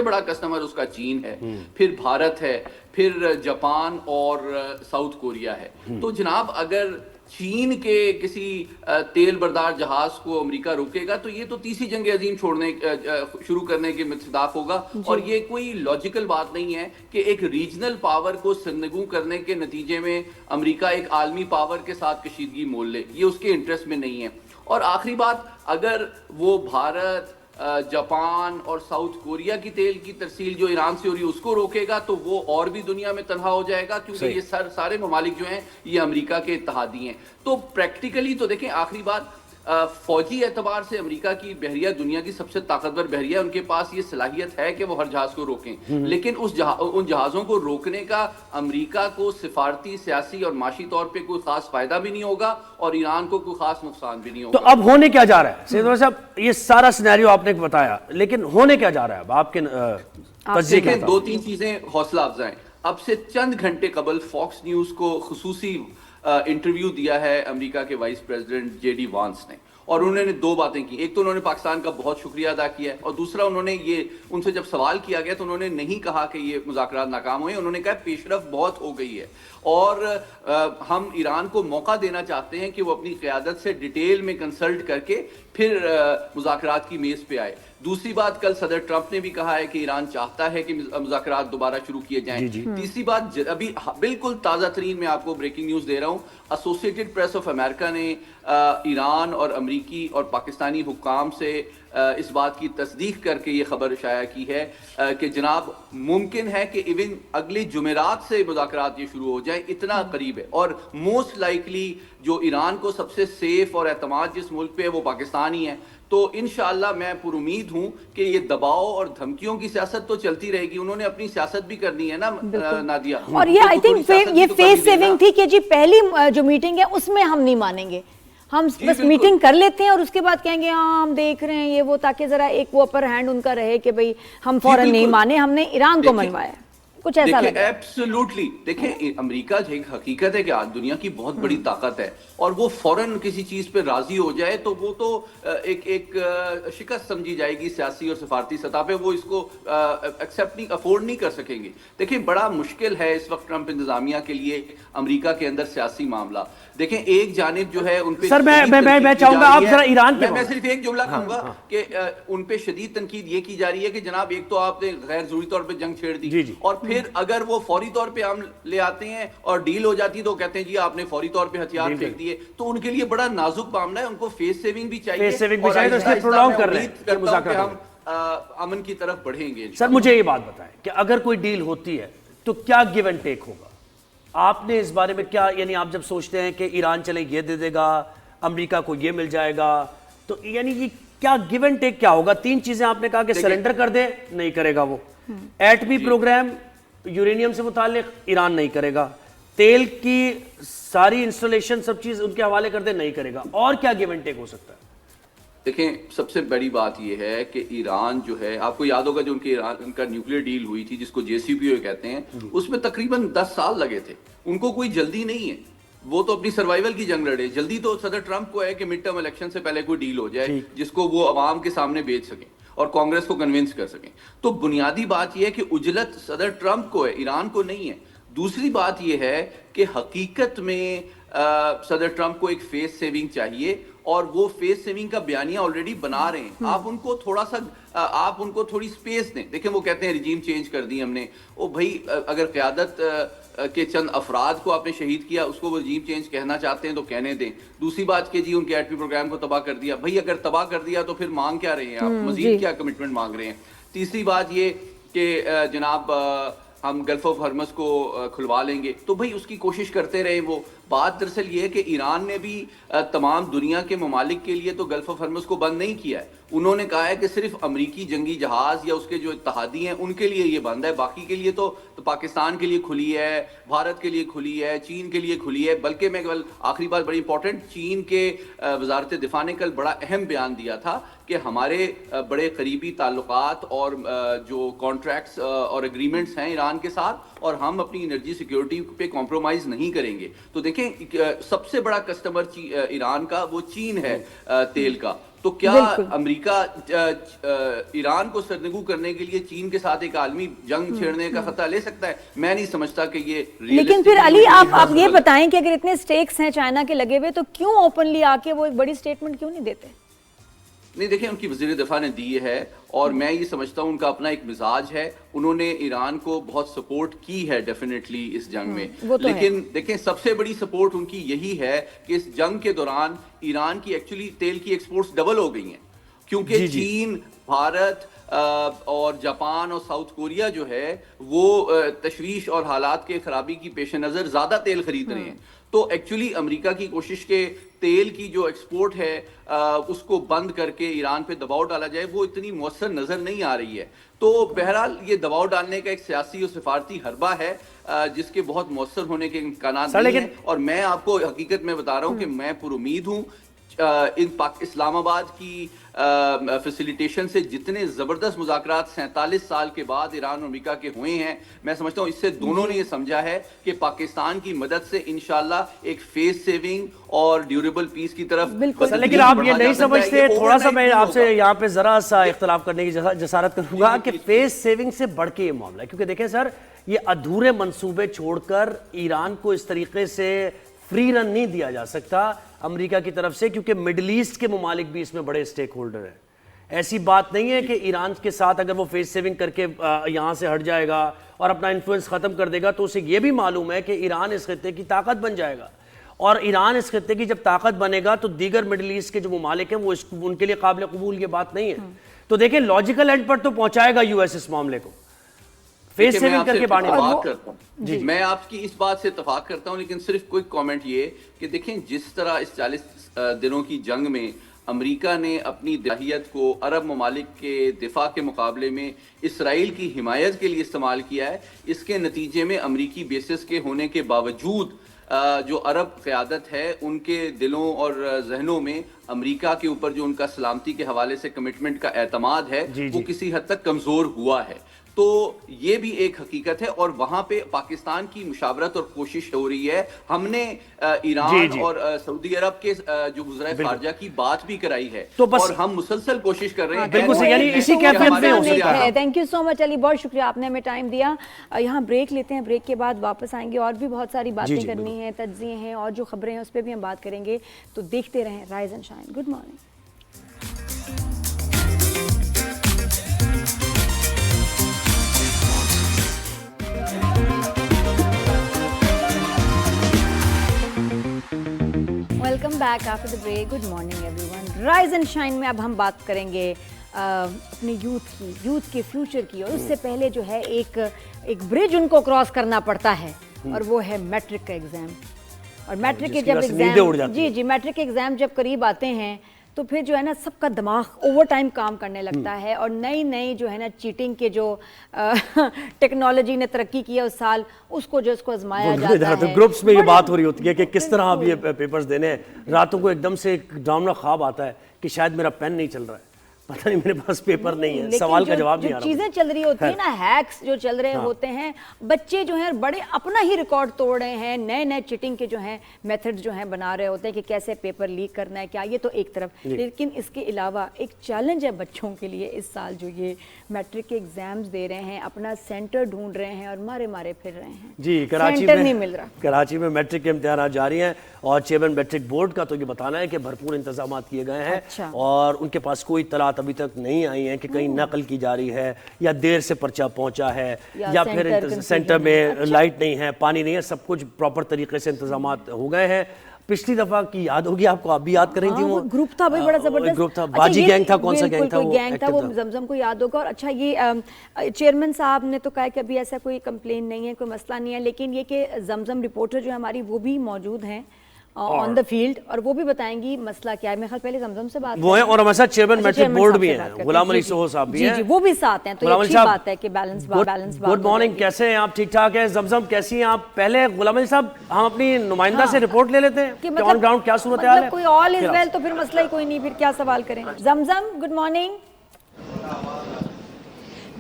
بڑا کسٹمر اس کا چین ہے, پھر بھارت ہے, پھر جاپان اور ساؤتھ کوریا ہے. تو جناب اگر چین کے کسی تیل بردار جہاز کو امریکہ روکے گا تو یہ تو تیسری جنگ عظیم شروع کرنے کے متصادف ہوگا. اور یہ کوئی لاجیکل بات نہیں ہے کہ ایک ریجنل پاور کو سرنگوں کرنے کے نتیجے میں امریکہ ایک عالمی پاور کے ساتھ کشیدگی مول لے, یہ اس کے انٹرسٹ میں نہیں ہے. اور آخری بات, اگر وہ بھارت, جاپان اور ساؤتھ کوریا کی تیل کی ترسیل جو ایران سے ہو رہی ہے اس کو روکے گا تو وہ اور بھی دنیا میں تنہا ہو جائے گا, کیونکہ یہ سارے ممالک جو ہیں یہ امریکہ کے اتحادی ہیں. تو پریکٹیکلی تو دیکھیں, آخری بات, فوجی اعتبار سے امریکہ کی بحریہ دنیا کی سب سے طاقتور بحریہ, ان کے پاس یہ صلاحیت ہے کہ وہ ہر جہاز کو روکیں, لیکن ان جہازوں کو روکنے کا امریکہ کو سفارتی, سیاسی اور معاشی طور پہ کوئی خاص فائدہ بھی نہیں ہوگا, اور ایران کو کوئی خاص نقصان بھی نہیں ہوگا. تو اب ہونے کیا جا رہا ہے سید صاحب؟ یہ سارا سینیریو آپ نے بتایا, لیکن ہونے کیا جا رہا ہے اب آپ کے تجزیے کے مطابق؟ 2-3 چیزیں حوصلہ افزا ہیں. اب سے چند گھنٹے قبل فاکس نیوز کو خصوصی انٹرویو دیا ہے امریکہ کے وائس پریزیڈنٹ JD وانس نے, اور انہوں نے دو باتیں کی. ایک تو انہوں نے پاکستان کا بہت شکریہ ادا کیا ہے, اور دوسرا انہوں نے یہ ان سے جب سوال کیا گیا تو انہوں نے نہیں کہا کہ یہ مذاکرات ناکام ہوئے, انہوں نے کہا پیش رفت بہت ہو گئی ہے, اور ہم ایران کو موقع دینا چاہتے ہیں کہ وہ اپنی قیادت سے ڈیٹیل میں کنسلٹ کر کے پھر مذاکرات کی میز پہ آئے. دوسری بات, کل صدر ٹرمپ نے بھی کہا ہے کہ ایران چاہتا ہے کہ مذاکرات دوبارہ شروع کیے جائیں. تیسری بات, ابھی بالکل تازہ ترین میں آپ کو بریکنگ نیوز دے رہا ہوں, ایسوسیٹڈ پریس آف امریکہ نے ایران اور امریکی اور پاکستانی حکام سے اس بات کی تصدیق کر کے یہ خبر شائع کی ہے کہ جناب ممکن ہے کہ ایون اگلے جمعرات سے مذاکرات یہ شروع ہو جائیں, اتنا قریب ہے. اور موسٹ لائکلی جو ایران کو سب سے سیف اور اعتماد جس ملک پہ ہے وہ پاکستان ہی ہے. تو انشاءاللہ میں پر امید ہوں کہ یہ دباؤ اور دھمکیوں کی سیاست تو چلتی رہے گی, انہوں نے اپنی سیاست بھی کرنی ہے نا نادیہ. اور یہ آئی تھنک یہ فیس سیونگ تھی کہ جی پہلی جو میٹنگ ہے اس میں ہم نہیں مانیں گے, ہم بس میٹنگ کر لیتے ہیں اور اس کے بعد کہیں گے ہاں ہم دیکھ رہے ہیں یہ وہ, تاکہ ذرا ایک وہ اپر ہینڈ ان کا رہے کہ بھئی ہم فوراً نہیں مانے, ہم نے ایران کو منوایا, کچھ ایسا لگا. ایبسولوٹلی دیکھیں, امریکہ ایک حقیقت ہے کہ آج دنیا کی بہت بڑی طاقت ہے, اور وہ فوراً کسی چیز پہ راضی ہو جائے تو وہ تو ایک شکست سمجھی جائے گی سیاسی اور سفارتی سطح پہ, وہ اس کو ایکسیپٹ نہیں, افورڈ نہیں کر سکیں گے. دیکھیں بڑا مشکل ہے اس وقت ٹرمپ انتظامیہ کے لیے امریکہ کے اندر سیاسی معاملہ. دیکھیں ایک جانب جو ہے ان پہ, سر میں چاہوں گا آپ ذرا ایران پہ, میں صرف ایک جملہ کہوں گا کہ ان پہ شدید تنقید یہ کی جا رہی ہے کہ جناب ایک تو آپ نے غیر ضروری طور پہ جنگ چھیڑ دی, اور پھر اگر وہ فوری طور پہ ہم لے آتے ہیں اور ڈیل ہو جاتی تو کہتے ہیں جی آپ نے فوری طور پہ ہتھیار پھینک دیے, تو ان کے لیے بڑا نازک معاملہ ہے, ان کو فیس سیونگ بھی چاہیے, تو اس لیے پرولونگ کر رہے ہیں مذاکرات, ہم امن کی طرف بڑھیں گے. سر مجھے یہ بات بتائیں کہ اگر کوئی ڈیل ہوتی ہے تو کیا گیو اینڈ ٹیک ہوگا؟ آپ نے اس بارے میں کیا, یعنی آپ جب سوچتے ہیں کہ ایران چلیں یہ دے دے گا, امریکہ کو یہ مل جائے گا, تو یعنی یہ کیا گیو اینڈ ٹیک کیا ہوگا؟ تین چیزیں آپ نے کہا کہ سرنڈر کر دے, نہیں کرے گا وہ. ایٹمی پروگرام یورینیم سے متعلق ایران نہیں کرے گا, تیل کی ساری انسٹالیشن سب چیز ان کے حوالے کر دے, نہیں کرے گا. اور کیا گیو اینڈ ٹیک ہو سکتا ہے؟ دیکھیں سب سے بڑی بات یہ ہے کہ ایران جو ہے, آپ کو یاد ہوگا جو ان کا نیوکلیر ڈیل ہوئی تھی جس کو JCPOA کہتے ہیں, اس میں تقریباً 10 سال لگے تھے. ان کو کوئی جلدی نہیں ہے, وہ تو اپنی سروائیول کی جنگ لڑے. جلدی تو صدر ٹرمپ کو ہے کہ مڈ ٹرم الیکشن سے پہلے کوئی ڈیل ہو جائے جس کو وہ عوام کے سامنے بیچ سکیں اور کانگریس کو کنونس کر سکیں. تو بنیادی بات یہ ہے کہ اجلت صدر ٹرمپ کو ہے, ایران کو نہیں ہے. دوسری بات یہ ہے کہ حقیقت میں صدر ٹرمپ کو ایک فیس سیونگ چاہیے, اور وہ فیس سیونگ کا بیانیہ آلریڈی بنا رہے ہیں. آپ ان کو تھوڑا سا, آپ ان کو تھوڑی سپیس دیں. دیکھیں وہ کہتے ہیں ریجیم چینج کر دی ہم نے, او بھائی اگر قیادت کے چند افراد کو آپ نے شہید کیا, اس کو وہ ریجیم چینج کہنا چاہتے ہیں تو کہنے دیں. دوسری بات کہ جی ان کے ایٹمی پروگرام کو تباہ کر دیا, بھائی اگر تباہ کر دیا تو پھر مانگ کیا رہے ہیں آپ, مزید کیا کمٹمنٹ مانگ رہے ہیں. تیسری بات یہ کہ جناب ہم گلف آف ہرمز کو کھلوا لیں گے, تو بھئی اس کی کوشش کرتے رہے. وہ بات دراصل یہ ہے کہ ایران نے بھی تمام دنیا کے ممالک کے لیے تو گلف آف ہرمز کو بند نہیں کیا ہے. انہوں نے کہا ہے کہ صرف امریکی جنگی جہاز یا اس کے جو اتحادی ہیں ان کے لیے یہ بند ہے, باقی کے لیے تو پاکستان کے لیے کھلی ہے, بھارت کے لیے کھلی ہے, چین کے لیے کھلی ہے. بلکہ میں آخری بات بڑی امپورٹنٹ, چین کے وزارت دفاع نے کل بڑا اہم بیان دیا تھا کہ ہمارے بڑے قریبی تعلقات اور جو کانٹریکٹس اور اگریمنٹس ہیں ایران کے ساتھ, اور ہم اپنی انرجی سیکیورٹی پہ کمپرومائز نہیں کریں گے. تو دیکھیں سب سے بڑا کسٹمر ایران کا وہ چین ہے تیل کا. تو کیا امریکہ ایران کو سرنگو کرنے کے لیے چین کے ساتھ ایک عالمی جنگ چھیڑنے کا خطرہ لے سکتا ہے؟ میں نہیں سمجھتا کہ یہ. لیکن پھر علی آپ یہ بتائیں کہ اگر اتنے سٹیکس ہیں چائنا کے لگے ہوئے, تو کیوں اوپنلی آ کے وہ ایک بڑی سٹیٹمنٹ کیوں نہیں دیتے؟ نہیں دیکھیں ان کی وزیر دفاع نے دی ہے, اور میں یہ سمجھتا ہوں ان کا اپنا ایک مزاج ہے. انہوں نے ایران کو بہت سپورٹ کی ہے ڈیفینیٹلی اس جنگ میں, لیکن دیکھیں سب سے بڑی سپورٹ ان کی یہی ہے کہ اس جنگ کے دوران ایران کی ایکچولی تیل کی ایکسپورٹس ڈبل ہو گئی ہیں, کیونکہ چین, بھارت اور جاپان اور ساؤتھ کوریا جو ہے وہ تشویش اور حالات کے خرابی کی پیش نظر زیادہ تیل خرید رہے ہیں. تو ایکچولی امریکہ کی کوشش کے تیل کی جو ایکسپورٹ ہے اس کو بند کر کے ایران پہ دباؤ ڈالا جائے, وہ اتنی مؤثر نظر نہیں آ رہی ہے. تو بہرحال یہ دباؤ ڈالنے کا ایک سیاسی اور سفارتی حربہ ہے جس کے بہت مؤثر ہونے کے امکانات نہیں ہیں. اور میں آپ کو حقیقت میں بتا رہا ہوں کہ میں پر امید ہوں اسلام آباد کی فیسیلیٹیشن سے جتنے زبردست مذاکرات 47 سال کے بعد ایران اور امریکہ کے ہوئے ہیں، میں سمجھتا ہوں اس سے دونوں نے یہ سمجھا ہے کہ پاکستان کی مدد سے انشاءاللہ ایک فیس سیونگ اور ڈیوریبل پیس کی طرف بالکل. لیکن آپ یہ نہیں سمجھتے، تھوڑا سا میں آپ سے یہاں پہ ذرا سا اختلاف کرنے کی جسارت کروں گا کہ فیس سیونگ سے بڑھ کے یہ معاملہ ہے. کیونکہ دیکھیں سر، یہ ادھورے منصوبے چھوڑ کر ایران کو اس طریقے سے فری رن نہیں دیا جا سکتا امریکہ کی طرف سے، کیونکہ مڈل ایسٹ کے ممالک بھی اس میں بڑے سٹیک ہولڈر ہیں. ایسی بات نہیں ہے کہ ایران کے ساتھ اگر وہ فیس سیونگ کر کے یہاں سے ہٹ جائے گا اور اپنا انفلوئنس ختم کر دے گا تو اسے یہ بھی معلوم ہے کہ ایران اس خطے کی طاقت بن جائے گا، اور ایران اس خطے کی جب طاقت بنے گا تو دیگر مڈل ایسٹ کے جو ممالک ہیں وہ ان کے لیے قابل قبول یہ بات نہیں ہے. تو دیکھیں لاجیکل اینڈ پر تو پہنچائے گا یو ایس اس معاملے کو فیس سیونگ کر کے بانے کرتا ہوں. میں آپ کی اس بات سے اتفاق کرتا ہوں، لیکن صرف کوئی کامنٹ یہ کہ دیکھیں جس طرح اس 40 دنوں کی جنگ میں امریکہ نے اپنی دہیت کو عرب ممالک کے دفاع کے مقابلے میں اسرائیل کی حمایت کے لیے استعمال کیا ہے، اس کے نتیجے میں امریکی بیسز کے ہونے کے باوجود جو عرب قیادت ہے ان کے دلوں اور ذہنوں میں امریکہ کے اوپر جو ان کا سلامتی کے حوالے سے کمٹمنٹ کا اعتماد ہے وہ کسی حد تک کمزور ہوا ہے. تو یہ بھی ایک حقیقت ہے، اور وہاں پہ پاکستان کی مشاورت اور کوشش ہو رہی ہے. ہم نے ایران اور سعودی عرب کے جو وزرائے خارجہ کی بات بھی کرائی ہے، اور ہم مسلسل کوشش کر رہے ہیں. بالکل، یعنی اسی کیفیت میں ہو سکتا ہے. تھینک یو سو مچ علی، بہت شکریہ، آپ نے ہمیں ٹائم دیا. یہاں بریک لیتے ہیں، بریک کے بعد واپس آئیں گے، اور بھی بہت ساری باتیں کرنی ہیں، تجزیے ہیں اور جو خبریں ہیں اس پہ بھی ہم بات کریں گے. تو دیکھتے رہیں rise and shine. Good morning. Welcome back after the break. Good morning every one. Rise and shine میں اب ہم بات کریں گے اپنے یوتھ کے فیوچر کی، اور اس سے پہلے جو ہے ایک برج ان کو کراس کرنا پڑتا ہے، اور وہ ہے میٹرک کا ایگزام. اور میٹرک کے جب ایگزام میٹرک کے ایگزام جب قریب آتے ہیں تو پھر جو ہے نا سب کا دماغ اوور ٹائم کام کرنے لگتا ہے، اور نئی جو ہے نا چیٹنگ کے جو ٹیکنالوجی نے ترقی کیا اس سال، اس کو آزمایا جاتا ہے. گروپس میں یہ بات ہو رہی ہوتی ہے کہ کس طرح آپ یہ پیپرز دینے ہیں. راتوں کو ایک دم سے ایک ڈراؤنا خواب آتا ہے کہ شاید میرا پین نہیں چل رہا ہے، پتہ نہیں میرے پاس پیپر نہیں ہے، سوال کا جواب نہیں آ رہا. چیزیں چل رہی ہوتی ہیں نا، ہیکس جو چل رہے ہوتے ہیں، بچے جو ہیں بڑے اپنا ہی ریکارڈ توڑ رہے ہیں، نئے چیٹنگ کے جو ہیں میتھڈ جو ہیں بنا رہے ہوتے ہیں کہ کیسے پیپر لیک کرنا ہے کیا. یہ تو ایک طرف، لیکن اس کے علاوہ ایک چیلنج ہے بچوں کے لیے اس سال جو یہ میٹرک کے ایگزامز دے رہے ہیں، اپنا سینٹر ڈھونڈ رہے ہیں اور مارے پھر رہے ہیں. جی، کراچی میں میٹرک کے امتحانات جاری ہیں، اور چیئرمین میٹرک بورڈ کا تو یہ بتانا ہے کہ بھرپور انتظامات کیے گئے ہیں، اور ان کے پاس کوئی اطلاعات ابھی تک نہیں آئی ہیں کہ کہیں نقل کی جا رہی ہے، یا دیر سے پرچہ پہنچا ہے، یا پھر سینٹر میں لائٹ نہیں ہے، پانی نہیں ہے. سب کچھ پراپر طریقے سے انتظامات ہو گئے ہیں. پچھلی دفعہ کی یاد ہوگی آپ کو، آپ بھی یاد کریں تھی، وہ گروپ تھا بڑا زبردست گروپ تھا، باجی گینگ تھا، کون سا گینگ تھا؟ گینگ تھا، وہ زمزم کو یاد ہوگا. اور اچھا، یہ چیئرمین صاحب نے تو کہا کہ ابھی ایسا کوئی کمپلین نہیں ہے، کوئی مسئلہ نہیں ہے، لیکن یہ کہ زمزم رپورٹر جو ہماری وہ بھی موجود ہیں آن دا فیلڈ، اور وہ بھی بتائیں گی مسئلہ کیا ہے. میرے خیال پہلے زمزم سے بات وہ ہیں، اور ہمارے ساتھ چیئرمین میٹرک بورڈ بھی ہیں، غلام علی سوہو صاحب بھی ہیں. جی وہ بھی ساتھ ہیں، تو یہ اچھی بات ہے کہ بیلنس. گڈ مارننگ، کیسے ہیں آپ؟ ٹھیک ٹھاک ہیں؟ زمزم کیسی ہیں آپ؟ پہلے غلام علی صاحب ہم اپنی نمائندہ سے رپورٹ لے لیتے ہیں کہ آن گراؤنڈ کیا صورتحال ہے. کوئی آل از ویل تو پھر مسئلہ ہی کوئی نہیں، پھر کیا سوال کریں. زمزم گڈ مارننگ.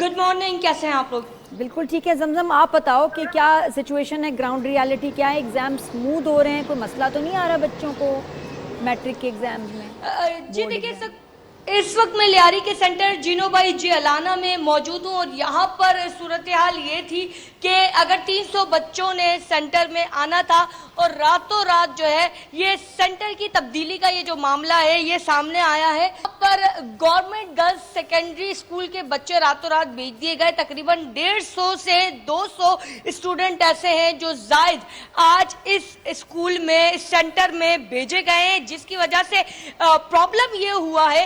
گڈ مارننگ، کیسے ہیں آپ لوگ؟ بالکل ٹھیک ہے. زمزم آپ بتاؤ کہ کیا سچویشن ہے، گراؤنڈ ریالٹی کیا ہے؟ ایگزام سموتھ ہو رہے ہیں؟ کوئی مسئلہ تو نہیں آ رہا بچوں کو میٹرک کے ایگزامز میں؟ جی دیکھیے، اس وقت میں لیاری کے سینٹر جینو بائی جی الانہ میں موجود ہوں، اور یہاں پر صورتحال یہ تھی کہ اگر 300 بچوں نے سینٹر میں آنا تھا، اور راتوں رات جو ہے یہ سینٹر کی تبدیلی کا یہ جو معاملہ ہے یہ سامنے آیا ہے. پر گورنمنٹ گرلز سیکنڈری اسکول کے بچے راتوں رات بھیج دیے گئے. تقریباً 150 سے 200 اسٹوڈنٹ ایسے ہیں جو زائد آج اس اسکول میں، اس سینٹر میں بھیجے گئے ہیں، جس کی وجہ سے پرابلم یہ ہوا ہے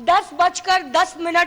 10:10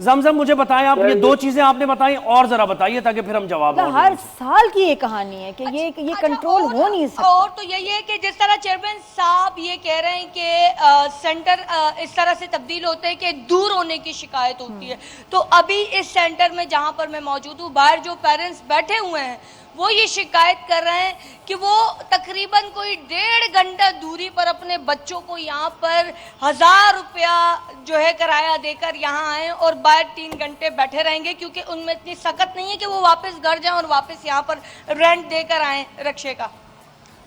زمزم مجھے بتائیں آپ یہ دو چیزیں آپ نے بتائیں اور ذرا بتائیے تاکہ پھر ہم جواب اور ہر سال کی یہ کہانی ہے کہ یہ کنٹرول ہو نہیں سکتا. اور تو یہی ہے کہ جس طرح چیئرمین صاحب یہ کہہ رہے ہیں کہ سینٹر اس طرح سے تبدیل ہوتے ہیں کہ دور ہونے کی شکایت ہوتی ہے, تو ابھی اس سینٹر میں جہاں پر میں موجود ہوں باہر جو پیرنٹس بیٹھے ہوئے ہیں وہ یہ شکایت کر رہے ہیں کہ وہ تقریباً کوئی 1.5 گھنٹہ دوری پر اپنے بچوں کو یہاں پر 1000 روپیہ جو ہے کرایہ دے کر یہاں آئیں اور باہر 3 گھنٹے بیٹھے رہیں گے, کیونکہ ان میں اتنی سخت نہیں ہے کہ وہ واپس گھر جائیں اور واپس یہاں پر رینٹ دے کر آئیں رکشے کا,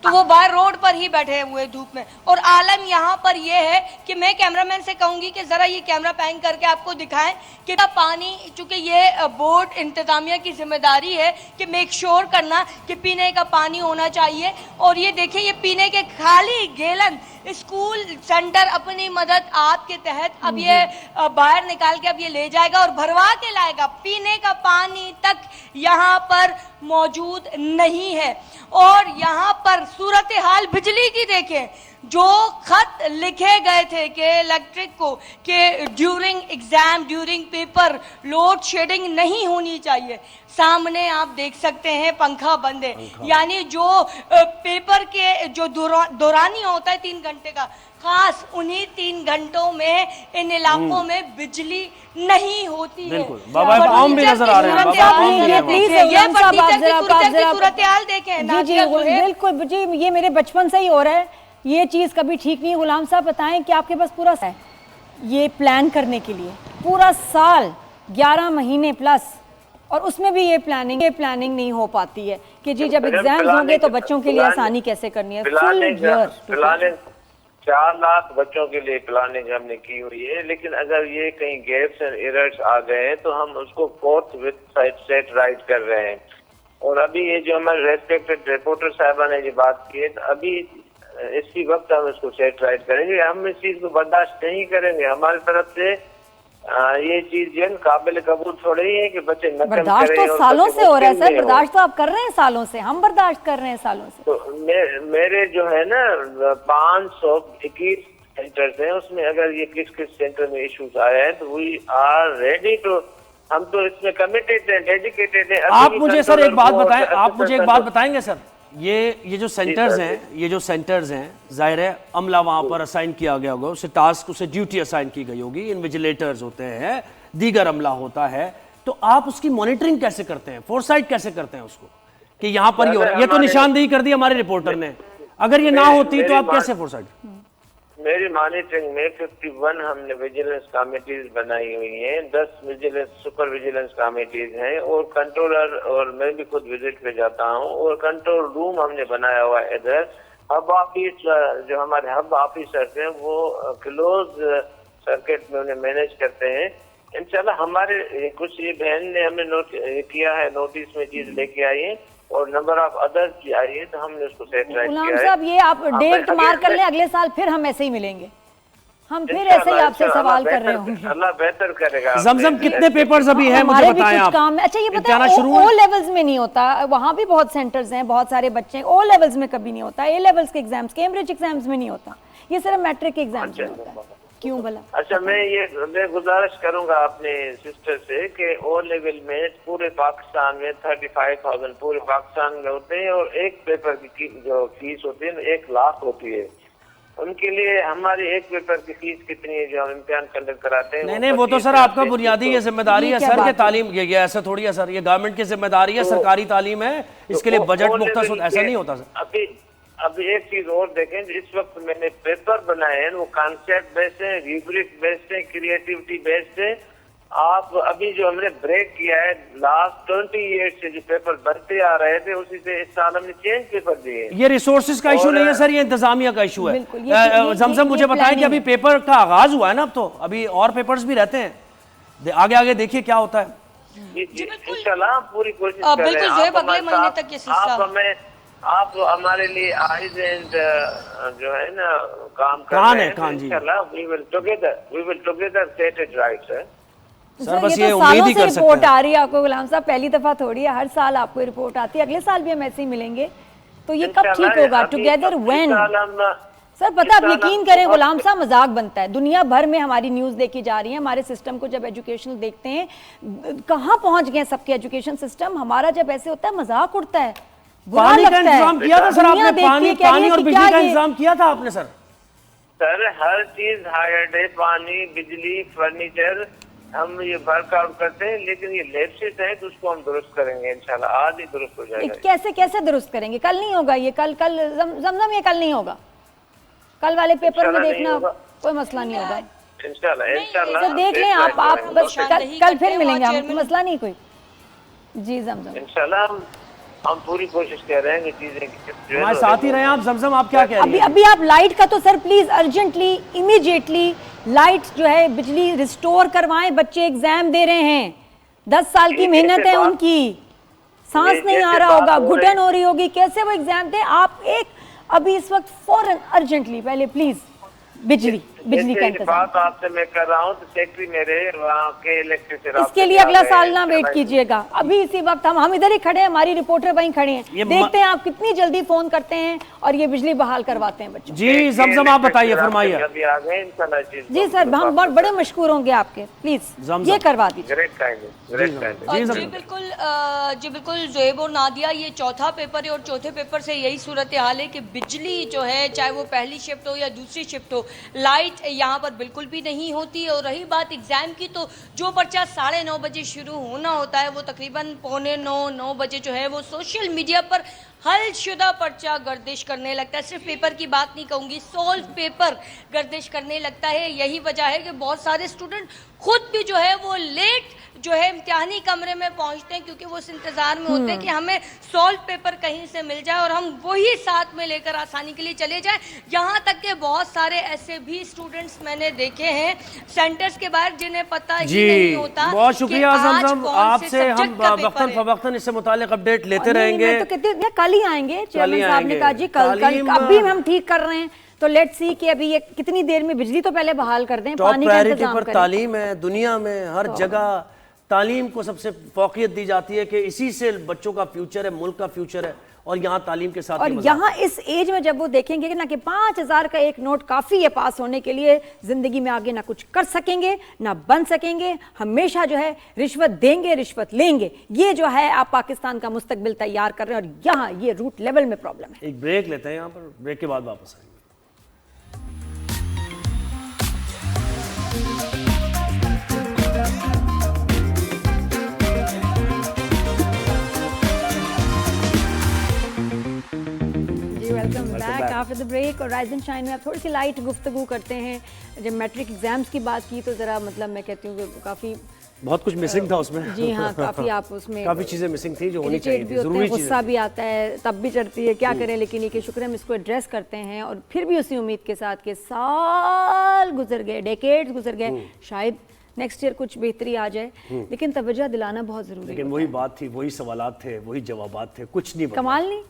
تو وہ باہر روڈ پر ہی بیٹھے ہوئے دھوپ میں. اور عالم یہاں پر یہ ہے کہ میں کیمرہ مین سے کہوں گی کہ ذرا یہ کیمرہ پین کر کے آپ کو دکھائیں کہ پانی, چونکہ یہ بورڈ انتظامیہ کی ذمہ داری ہے کہ میک شور کرنا کہ پینے کا پانی ہونا چاہیے, اور یہ دیکھیں یہ پینے کے خالی گیلن اسکول سینٹر اپنی مدد آپ کے تحت اب یہ باہر نکال کے اب یہ لے جائے گا اور بھروا کے لائے گا. پینے کا پانی تک یہاں پر موجود نہیں ہے. اور یہاں پر صورتحال بجلی کی دیکھیں, جو خط لکھے گئے تھے کہ الیکٹرک کو کہ during exam during paper load shedding نہیں ہونی چاہیے, سامنے آپ دیکھ سکتے ہیں پنکھا بند ہے. یعنی جو پیپر کے جو دورانی ہوتا ہے 3 گھنٹے کا, خاص انہی 3 گھنٹوں میں ان علاقوں میں بجلی نہیں ہوتی ہے. بابا عام بھی نظر آ رہے ہیں, یہ صورتحال دیکھیں. جی بالکل جی, یہ میرے بچپن سے ہی ہو رہا ہے, یہ چیز کبھی ٹھیک نہیں. غلام صاحب بتائیں کہ آپ کے پاس پورا ہے یہ پلان کرنے کے لیے, پورا سال 11 مہینے پلس, اور اس میں بھی یہ پلاننگ نہیں ہو پاتی ہے کہ جی جب ایگزامز ہوں گے تو بچوں کے لیے آسانی کیسے کرنی ہے. پلاننگ 4 لاکھ بچوں کے لیے پلاننگ ہم نے کی ہوئی ہے, لیکن اگر یہ کہیں گیپس اینڈ ایررز آ گئے ہیں تو ہم اس کو فورتھ وتھ سیٹ رائٹ کر رہے ہیں. اور ابھی یہ جو ہمارے ریسپیکٹڈ رپورٹر صاحبہ نے یہ بات کی ہے, ابھی اسی وقت ہم اس کو سیٹ رائٹ کریں گے. ہم اس چیز کو برداشت نہیں کریں گے. ہماری طرف سے یہ چیز جو ہے قابل قبول تھوڑی ہی ہے کہ بچے نقل کریں. برداشت تو سالوں سے ہو رہا ہے سر, برداشت تو آپ کر رہے ہیں سالوں سے, ہم برداشت کر رہے ہیں سالوں سے. تو میرے جو ہے نا 521 سینٹرز ہیں, اس میں اگر یہ کس سینٹر میں ایشوز آئے ہیں تو وی آر ریڈی ٹو, ہم تو اس میں کمیٹیڈ ہیں, ڈیڈیکیٹڈ ہیں. آپ مجھے سر ایک بات بتائیں, آپ مجھے ایک بات بتائیں گے سر, یہ جو سینٹرز ہیں ظاہر ہے عملہ وہاں پر اسائن کیا گیا ہوگا, اسے ٹاسک اسے ڈیوٹی اسائن کی گئی ہوگی, انویجیلیٹرز ہوتے ہیں, دیگر عملہ ہوتا ہے, تو آپ اس کی مانیٹرنگ کیسے کرتے ہیں, فورسائٹ کیسے کرتے ہیں اس کو کہ یہاں پر یہ ہو رہا ہے؟ یہ تو نشاندہی کر دی ہمارے رپورٹر نے, اگر یہ نہ ہوتی تو آپ کیسے فورسائٹ؟ میری مانیٹرنگ میں 51 ہم نے ویجیلنس کمیٹیز بنائی ہوئی ہیں, 10 سپر ویجیلنس کمیٹیز ہیں, اور کنٹرولر اور میں بھی خود وزٹ پہ جاتا ہوں, اور کنٹرول روم ہم نے بنایا ہوا ہے ادھر. ہب آفس جو ہمارے ہب آفیسرز ہیں وہ کلوز سرکٹ میں انہیں مینیج کرتے ہیں. انشاءاللہ ہمارے کچھ یہ بہن نے ہمیں کیا ہے, نوٹس میں چیز لے کے آئی ہے, اور نمبر آف ادرز کی آئی ہے, تو ہم نے اس کو سیٹ رائٹ کیا ہے. غلام صاحب یہ آپ ڈیٹ مار کر لیں, اگلے سال پھر ہم ایسے ہی ملیں گے, ہم پھر ایسے ہی آپ سے سوال کر رہے ہوں گے. اللہ بہتر کرے گا. زمزم کتنے پیپرز ابھی ہیں مجھے بتائیں آپ. اچھا یہ بتائیں او لیولز میں نہیں ہوتا, وہاں بھی بہت سینٹرز ہیں, بہت سارے بچے ہیں, او لیولز میں کبھی نہیں ہوتا, اے لیولز کے ایگزامز, کیمبرج ایگزامز میں نہیں ہوتا, یہ صرف میٹرک کے ایگزامز میں ہوتا ہے. کیوں بھلا؟ اچھا میں گزارش کروں گا اپنے سسٹر سے کہ او لیول میں پورے پاکستان میں 35,000 پورے پاکستان میں ہوتے ہیں, اور ایک پیپر کی جو فیس ہوتی ہے 1 لاکھ ہوتی ہے. ان کے لیے ہماری ایک پیپر کی فیس کتنی ہے جو ہم امتحان کنڈکٹ کراتے ہیں؟ نہیں وہ تو سر آپ کا بنیادی یہ ذمہ داری ہے سر کہ تعلیم, یہ ایسا تھوڑی ہے سر, یہ گورنمنٹ کی ذمہ داری ہے, سرکاری تعلیم ہے, اس کے لیے بجٹ مختص ہوتا, ایسا نہیں ہوتا سر. ابھی ایک چیز اور دیکھیں, اس وقت میں نے پیپر بنائے ہیں وہ کانسیپٹ بیسڈ ہیں, ریبرک بیسڈ ہیں, کریٹیوٹی بیسڈ ہیں. آپ ابھی جو ہم نے بریک کیا ہے لاسٹ 20 ایئر سے جو پیپر بنتے آ رہے تھے اسی سے اس سال ہم نے چینج پیپر دیے. یہ ریسورسز کا ایشو نہیں ہے سر, یہ انتظامیہ کا ایشو ہے. زمزم مجھے بتائیں کہ ابھی پیپر کا آغاز ہوا ہے نا, اب تو ابھی اور پیپرز بھی رہتے ہیں, آگے دیکھیے کیا ہوتا ہے. انشاءاللہ پوری کوشش کریں. آپ ہمارے لیے آئیز اینڈ جو ہے نا کام کر رہے ہیں, انشاءاللہ we will together set it right sir. سر بس یہ امید ہی کر سکتے ہیں. رپورٹ آ رہی ہے آپ کو غلام صاحب, پہلی دفعہ تھوڑی ہے, ہر سال آپ کو رپورٹ آتی ہے, اگلے سال بھی ہم ایسے ہی ملیں گے, تو یہ کب ٹھیک ہوگا؟ ٹوگیدر وین سر پتہ آپ یقین کریں غلام صاحب مذاق بنتا ہے، دنیا بھر میں ہماری نیوز دیکھی جا رہی ہے، ہمارے سسٹم کو جب ایجوکیشنل دیکھتے ہیں کہاں پہنچ گئے سب کے ایجوکیشن سسٹم، ہمارا جب ایسے ہوتا ہے مذاق اڑتا ہے، برا پانی کا لگتا ہے۔ انتظام کیا تھا سر آپ نے؟ پانی اور بجلی کا انتظام کیا تھا آپ نے سر؟ سر ہر چیز ہائر ہے، پانی، بجلی، فرنیچر ہم یہ ورک آؤٹ کرتے ہیں، لیکن یہ لیپسز ہیں تو اس کو ہم درست کریں گے انشاءاللہ، آج ہی درست ہو جائے گا۔ کیسے درست کریں گے؟ کل نہیں ہوگا یہ، کل زمزم یہ کل نہیں ہوگا، کل والے پیپر میں دیکھنا کوئی مسئلہ نہیں ہوگا انشاءاللہ سر، دیکھ لیں آپ بس کل پھر ملیں گے، ہم مسئلہ نہیں کوئی۔ جی زمزم انشاءاللہ ہم پوری کوشش کر رہے ہیں کہ چیزیں ہمارے ساتھ ہی رہے ہیں آپ۔ زمزم آپ کیا کہہ رہی ہیں؟ ابھی آپ لائٹ کا تو sir please urgently immediately light جو ہے بجلی ریسٹور کروائیں، بچے ایگزام دے رہے ہیں، 10 سال کی محنت ہے ان کی، سانس نہیں آ رہا ہوگا، گھٹن ہو رہی ہوگی، کیسے وہ ایگزام دیں؟ آپ ایک ابھی اس وقت فوراً ارجنٹلی پہلے پلیز بجلی کا انتظام۔ بات آپ سے میں کر رہا ہوں تو سیکٹری میرے وہاں کے الیکٹرک سے اس کے لیے اگلا سال نہ ویٹ کیجئے گا، ابھی اسی وقت ہم ادھر ہی کھڑے ہیں، ہماری رپورٹر وہیں کھڑے ہیں، دیکھتے ہیں آپ کتنی جلدی فون کرتے ہیں اور یہ بجلی بحال کرواتے ہیں بچوں۔ جی زمزم آپ بتائیے، فرمائیے۔ جی سر ہم بہت بڑے مشکور ہوں گے آپ کے، پلیز یہ کروا دیجیے۔ جی بالکل زہیب اور نادیہ، یہ چوتھا پیپر ہے اور چوتھے پیپر سے یہی صورتحال ہے کہ بجلی جو ہے چاہے وہ پہلی شفٹ ہو یا دوسری شفٹ ہو، لائٹ یہاں پر بالکل بھی نہیں ہوتی۔ اور رہی بات ایگزام کی، تو جو پرچہ 9:30 بجے شروع ہونا ہوتا ہے وہ تقریباً 8:45-9 بجے جو ہے وہ سوشل میڈیا پر حل شدہ پرچہ گردش کرنے لگتا ہے۔ صرف پیپر کی بات نہیں کہوں گی، سولو پیپر گردش کرنے لگتا ہے۔ یہی وجہ ہے کہ بہت سارے اسٹوڈنٹ خود بھی جو ہے وہ لیٹ جو ہے امتحانی کمرے میں پہنچتے ہیں، کیونکہ وہ اس انتظار میں ہوتے ہیں کہ ہمیں سولو پیپر کہیں سے مل جائے اور ہم وہی ساتھ میں لے کر آسانی کے لیے چلے جائیں۔ یہاں تک کہ بہت سارے ایسے بھی اسٹوڈنٹس میں نے دیکھے ہیں سینٹرز کے باہر جنہیں پتہ ہی نہیں ہوتا۔ بہت شکریہ زمزم، آپ سے ہم وقتاً فوقتاً اس سے متعلق اپڈیٹ لیتے رہیں گے۔ کل ہی آئیں گے، چیئرمین صاحب نے کہا جی کل ابھی ہم ٹھیک کر رہے ہیں، تو لیٹ سی کہ ابھی یہ کتنی دیر میں بجلی تو پہلے بحال کر دیں، پانی کا انتظام کریں۔ تعلیم ہے، دنیا میں ہر جگہ تعلیم کو سب سے فوقیت دی جاتی ہے کہ اسی سے بچوں کا فیوچر ہے، ملک کا فیوچر ہے، اور یہاں تعلیم کے ساتھ اور یہاں اس ایج میں جب وہ دیکھیں گے نہ کہ 5000 کا ایک نوٹ کافی ہے پاس ہونے کے لیے، زندگی میں آگے نہ کچھ کر سکیں گے نہ بن سکیں گے، ہمیشہ جو ہے رشوت دیں گے، رشوت لیں گے، یہ جو ہے آپ پاکستان کا مستقبل تیار کر رہے ہیں، اور یہاں یہ روٹ لیول میں پرابلم ہے۔ ایک بریک لیتے ہیں یہاں پر، بریک کے بعد واپس آئیں گے۔ Welcome back after the break, اور رائز اینڈ شائن میں آپ تھوڑی سی لائٹ گفتگو کرتے ہیں۔ جب میٹرک ایگزامز کی بات کی تو ذرا مطلب میں کہتی ہوں کہ کافی بہت کچھ مسنگ تھا اس میں۔ جی ہاں، کافی آپ اس میں کافی چیزیں مسنگ تھی جو ہونی چاہیے تھی، ضروری چیزیں، غصہ بھی آتا ہے، تب بھی چڑھتی ہے، کیا کریں، لیکن یہ کہ شکر ہم اس کو ایڈریس کرتے ہیں، اور پھر بھی اسی امید کے ساتھ کہ سال گزر گئے، ڈیکیڈز گزر گئے، شاید نیکسٹ ایئر کچھ بہتری آ جائے، لیکن توجہ دلانا بہت ضروری ہے۔ لیکن وہی بات تھی، وہی سوالات تھے، وہی جوابات تھے، کچھ نہیں بدلا۔ کمال نہیں،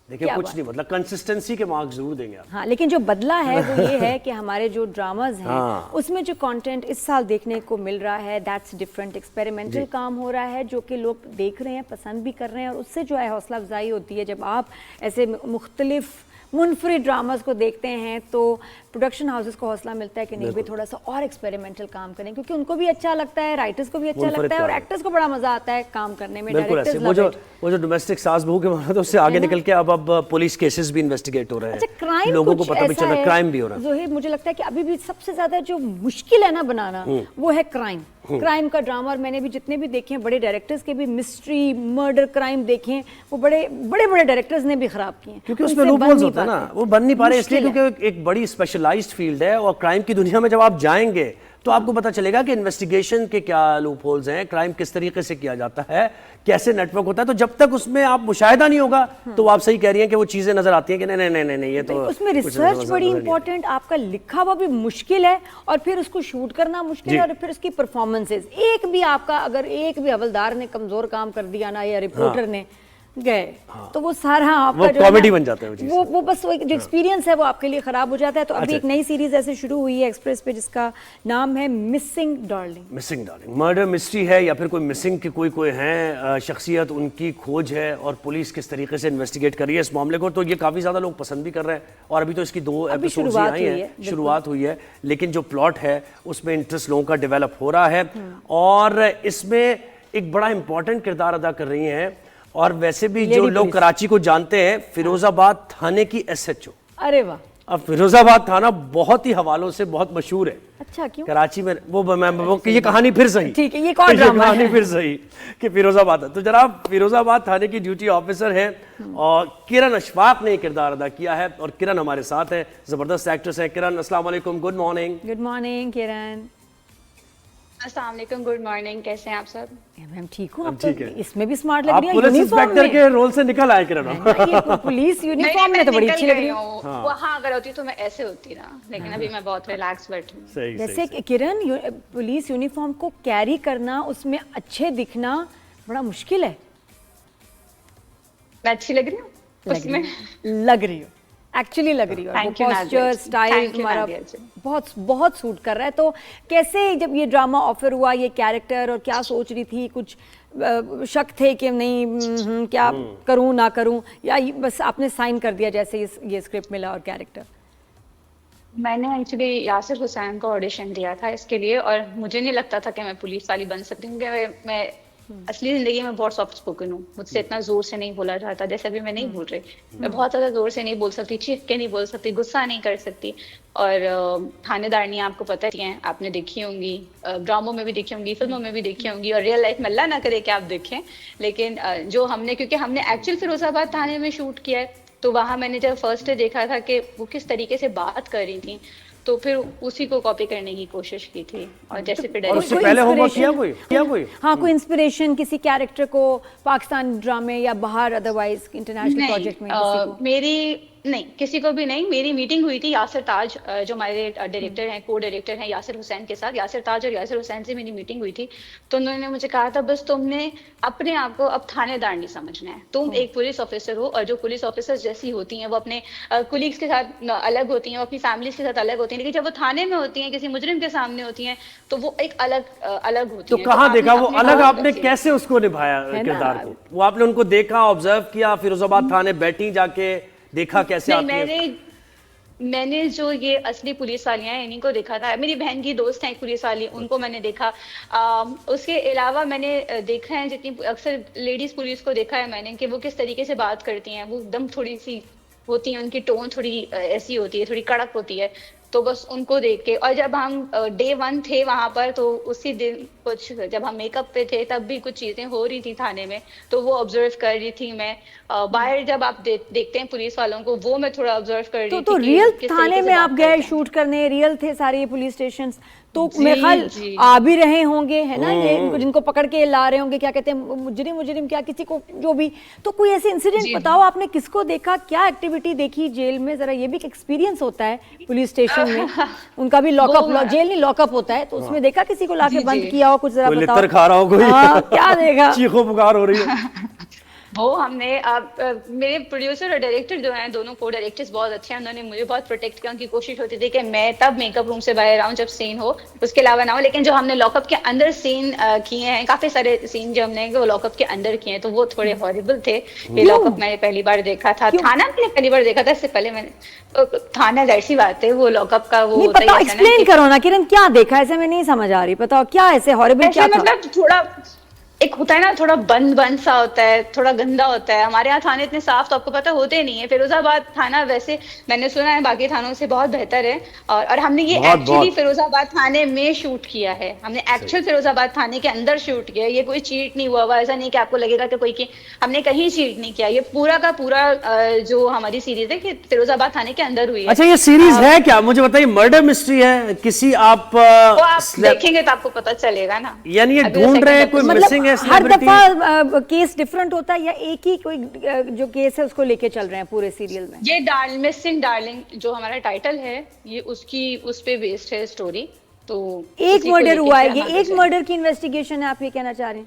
دیکھیں کچھ نہیں بدلا، کنسسٹنسی کے مارکس ضرور دیں گے آپ۔ ہاں، لیکن جو بدلا ہے وہ یہ ہے کہ ہمارے جو ڈراماز ہیں اس میں جو کانٹینٹ اس سال دیکھنے کو مل رہا ہے دیٹس ڈفرینٹ، ایکسپیریمنٹل کام ہو رہا ہے جو کہ لوگ دیکھ رہے ہیں، پسند بھی کر رہے ہیں، اور اس سے جو ہے حوصلہ افزائی ہوتی ہے۔ جب آپ ایسے مختلف منفرد ڈراماز کو دیکھتے ہیں تو پروڈکشن ہاؤسز کو حوصلہ ملتا ہے کہ نہیں بھی تھوڑا سا اور ایکسپیریمنٹل کام کریں، کیونکہ ان کو بھی اچھا لگتا ہے، رائٹرز کو بھی اچھا لگتا ہے، اور ایکٹرز کو بڑا مزہ آتا ہے کام کرنے میں۔ بالکل ایسے وہ جو ڈومیسٹک ساس بہو کے معاملہ اس سے آگے نکل کے اب پولیس کیسز بھی انویسٹیگیٹ ہو رہے ہیں، لوگوں کو پتہ بھی چل رہا ہے، کرائم بھی ہو رہا ہے۔ زہیر مجھے لگتا ہے کہ ابھی بھی سب سے زیادہ جو مشکل ہے نا بنانا وہ ہے کرائم کا ڈرامہ، اور میں نے بھی جتنے بھی دیکھے ہیں بڑے ڈائریکٹرز کے بھی مسٹری مرڈر کرائم دیکھیں، وہ بڑے بڑے ڈائریکٹرز نے بھی خراب کیے ہیں، کیونکہ اس میں لوپ ہولز ہوتا ہے نا، وہ بن نہیں پا رہے اس لیے کیونکہ ایک بڑی اسپیشلائزڈ فیلڈ ہے، اور کرائم کی دنیا میں جب آپ جائیں گے تو آپ کو پتہ چلے گا کہ انویسٹیگیشن کے کیا لوپ ہولز ہیں، کرائم کس طریقے سے کیا جاتا ہے، کیسے نیٹ ورک ہوتا ہے۔ تو جب تک اس میں آپ مشاہدہ نہیں ہوگا تو آپ صحیح کہہ رہی ہیں کہ وہ چیزیں نظر آتی ہیں کہ نہیں یہ تو اس میں ریسرچ بڑی امپورٹنٹ، آپ کا لکھا ہوا بھی مشکل ہے، اور پھر اس کو شوٹ کرنا مشکل ہے، اور پھر اس کی پرفارمنسز ایک بھی آپ کا اگر ایک بھی حوالدار نے کمزور کام کر دیا نا یا رپورٹر نے گئے تو وہ سارا آپ وہ کا جو ہے کامیڈی نا، بن جاتا ہے وہ چیز۔ وہ بس وہ جو ایکسپیرینس ہے وہ آپ کے لیے خراب ہو جاتا ہے۔ تو ابھی اچھا۔ ایک نئی سیریز ایسے شروع ہوئی ہے ایکسپریس پہ جس کا نام ہے missing darling. Missing darling murder mystery ہے یا پھر کوئی مسنگ کی کوئی ہیں شخصیت، ان کی کھوج ہے اور پولیس کس طریقے سے انویسٹیگیٹ کر رہی ہے اس معاملے کو۔ تو یہ کافی زیادہ لوگ پسند بھی کر رہے ہیں اور ابھی تو اس کی 2 ایپیسوڈز آئی ہیں، شروعات ہوئی ہے، لیکن جو پلاٹ ہے اس میں انٹرسٹ لوگوں کا ڈیولپ ہو رہا ہے اور اس میں ایک بڑا امپورٹنٹ کردار ادا کر رہی ہیں۔ اور ویسے بھی جو لوگ کراچی کو جانتے ہیں، فیروز آباد تھانے کی SHO۔ ارے واہ! اب فیروز آباد تھانہ بہت ہی حوالوں سے بہت مشہور ہے اچھا، کیوں؟ کراچی میں۔ یہ کہانی پھر صحیح، ٹھیک ہے، یہ کون ڈرامہ ہے؟ کہانی پھر صحیح کہ فیروز آباد۔ تو جناب فیروز آباد تھانے کی ڈیوٹی آفیسر ہیں اور کرن اشفاق نے یہ کردار ادا کیا ہے اور کرن ہمارے ساتھ ہیں، زبردست ایکٹریس ہیں۔ کرن السلام علیکم، گڈ مارننگ۔ گڈ مارننگ کرن۔ السلام علیکم، گڈ مارننگ، کیسے ہیں آپ سب؟ میم ٹھیک ہوں، آپ تو اس میں بھی سمارٹ لگ آپ رہی ہیں، پولیس انسپیکٹر کے رول سے نکل آئے کرن۔ پولیس یونیفارم میں تو بڑی اچھی لگ رہی ہوں۔ وہاں اگر ہوتی تو میں ایسے ہوتی نا، لیکن ابھی میں بہت ریلیکس بیٹھی ہوں۔ جیسے کرن پولیس یونیفارم کو کیری کرنا، اس میں اچھے دکھنا بڑا مشکل ہے۔ میں اچھی لگ رہی ہوں اس میں؟ لگ رہی ہو، ایکچولی لگ رہی ہو، پوسچر سٹائل تمہارا بہت بہت سوٹ کر رہا ہے۔ تو کیسے جب یہ ڈرامہ آفر ہوا، یہ کیریکٹر، اور کیا سوچ رہی تھی؟ کچھ شک تھے کہ نہیں کیا کروں نہ کروں، یا بس آپ نے سائن کر دیا جیسے یہ اسکرپٹ ملا اور کیریکٹر؟ میں نے ایکچولی یاسر حسین کو آڈیشن دیا تھا اس کے لیے، اور مجھے نہیں لگتا تھا کہ میں پولیس والی بن سکتی ہوں، کیونکہ میں اصلی زندگی میں بہت سافٹ اسپوکن ہوں، مجھ سے اتنا زور سے نہیں بولا جاتا، جیسے ابھی میں نہیں بول رہی، میں بہت زیادہ زور سے نہیں بول سکتی، چیخ کے نہیں بول سکتی، غصہ نہیں کر سکتی، اور تھانے دارنی آپ کو پتہ ہی ہیں، آپ نے دیکھی ہوں گی، ڈراموں میں بھی دیکھی ہوں گی، فلموں میں بھی دیکھی ہوں گی، اور ریئل لائف میں اللہ نہ کرے کہ آپ دیکھیں، لیکن جو ہم نے، کیونکہ ہم نے ایکچوئل فیروز آباد تھانے میں شوٹ کیا ہے، تو وہاں میں نے جب فرسٹ ڈے دیکھا تھا کہ وہ کس طریقے سے بات کر رہی تھیں، تو پھر اسی کو کاپی کرنے کی کوشش کی تھی۔ اور جیسے پھر اور اس سے پہلے ہوم ورک کیا کوئی ہاں کوئی انسپریشن کسی کیریکٹر کو پاکستان ڈرامے یا باہر ادروائز انٹرنیشنل پروجیکٹ میں؟ میری نہیں، کسی کو بھی نہیں۔ میری میٹنگ ہوئی تھی یاسر تاج جو ہمارے ڈائریکٹر ہیں، کو ڈائریکٹر ہیں، یاسر حسین کے ساتھ۔ یاسر تاج اور یاسر حسین سے میری میٹنگ ہوئی تھی، تو انہوں نے مجھے کہا تھا بس تم نے اپنے آپ کو اب تھانے دار نہیں سمجھنا ہے، تم ایک پولیس آفیسر ہو، اور جو پولیس آفیسر جیسی ہوتی ہیں وہ اپنے کولیگس کے ساتھ الگ ہوتی ہیں، وہ اپنی فیملیز کے ساتھ الگ ہوتی ہیں، لیکن جب وہ تھانے میں ہوتی ہیں، کسی مجرم کے سامنے ہوتی ہیں، تو وہ ایک الگ ہوتی ہیں۔ تو کہاں دیکھا وہ الگ آپ نے کیسے اس کو نبھایا کردار کو؟ وہ آپ نے ان کو دیکھا، آبزرو کیا، فیروز آباد تھانے بیٹھی جا کے دیکھا کیسے آتی ہے؟ میں نے جو یہ اصلی پولیس والیاں ہیں انہیں کو دیکھا تھا، میری بہن کی دوست ہیں ایک پولیس والی، ان کو میں نے دیکھا۔ اس کے علاوہ میں نے دیکھا ہے جتنی اکثر لیڈیز پولیس کو دیکھا ہے میں نے، کہ وہ کس طریقے سے بات کرتی ہیں، وہ ایک دم تھوڑی سی ہوتی ہیں، ان کی ٹون تھوڑی ایسی ہوتی ہے، تھوڑی کڑک ہوتی ہے، تو بس ان کو دیکھ کے۔ اور جب ہم ڈے 1 تھے وہاں پر، تو اسی دن کچھ جب ہم میک اپ پہ تھے تب بھی کچھ چیزیں ہو رہی تھی تھانے میں، تو وہ آبزرو کر رہی تھی میں۔ باہر جب آپ دیکھتے ہیں پولیس والوں کو، وہ میں تھوڑا آبزرو کر رہی تھی۔ تو ریئل تھانے میں آپ گئے شوٹ کرنے، ریئل تھے سارے یہ پولیس اسٹیشنز، تو میرے خیال آ بھی رہے ہوں گے، ہے نا، یہ جن کو پکڑ کے لا رہے ہوں گے، کیا کہتے ہیں مجرم کیا، کسی کو جو بھی، تو کوئی ایسے انسیڈنٹ بتاؤ، آپ نے کس کو دیکھا، کیا ایکٹیویٹی دیکھی جیل میں؟ ذرا یہ بھی ایک ایکسپیرینس ہوتا ہے پولیس اسٹیشن میں، ان کا بھی لاک اپ، جیل نہیں لاک اپ ہوتا ہے، تو اس میں دیکھا کسی کو لا کے بند کیا ہو؟ کچھ ذرا بتاؤ۔ لتر کھا رہا ہو کوئی، کیا دیکھا؟ چیخو پکار ہو رہی ہے؟ وہ ہم نے میرے پروڈیوسر اور ڈائریکٹر جو ہیں، دونوں کو ڈائریکٹرز بہت اچھے ہیں، انہوں نے مجھے بہت پروٹیکٹ کیا، ان کی کوشش ہوتی تھی کہ میں تب میک اپ روم سے باہر آؤں جب سین ہو، اس کے علاوہ نہ ہو۔ لیکن جو ہم نے لاک اپ کے اندر سین کیے ہیں، کافی سارے سین جو ہم نے وہ لاک اپ کے اندر کیے ہیں، تو وہ تھوڑے ہارریبل تھے۔ یہ لاک اپ میں نے پہلی بار دیکھا تھا، تھانہ میں نے پہلی بار دیکھا تھا، اس سے پہلے میں نے تھانہ ظاہر سی بات ہے، وہ لاک اپ کا وہ ایکسپلین کرو نا کرن، کیا دیکھا؟ ایسے میں نہیں سمجھ آ رہی، بتاؤ کیا ایسے ہارریبل کیا تھا؟ مطلب تھوڑا ایک ہوتا ہے نا، تھوڑا بند سا ہوتا ہے، تھوڑا گندا ہوتا ہے۔ ہمارے یہاں تھانے اتنے صاف تو آپ کو پتہ ہوتے نہیں ہے۔ فیروز آباد تھانہ ویسے میں نے سنا ہے باقی تھانوں سے بہت بہتر ہے، اور ہم نے یہ ایکچولی فیروز آباد تھانے میں شوٹ کیا ہے، ہم نے ایکچوئل فیروز آباد تھانے کے اندر شوٹ کیا ہے۔ یہ کوئی چیٹ نہیں ہوا، ایسا نہیں کہ آپ کو لگے گا کہ کوئی ہم نے کہیں چیٹ نہیں کیا۔ یہ پورا کا پورا جو ہماری سیریز ہے کہ فیروز آباد تھانے کے اندر ہوئی ہے۔ اچھا، یہ سیریز ہے کیا؟ مجھے بتائیے، مرڈر مسٹری ہے کسی؟ آپ دیکھیں گے تو آپ کو پتہ چلے گا نا، یعنی یہ ڈھونڈ رہے ہیں کوئی مسنگ ہے، ہر دفعہ کیس ڈیفرنٹ ہوتا ہے یا ایک ہی کوئی جو کیس ہے اس کو لے کے چل رہے ہیں پورے سیریل میں؟ یہ مسنگ ڈارلنگ جو ہمارا ٹائٹل ہے، یہ اس پہ بیسڈ ہے اسٹوری۔ تو ایک مرڈر ہوا ہے، یہ ایک مرڈر کی انویسٹیگیشن ہے، آپ یہ کہنا چاہ رہے ہیں؟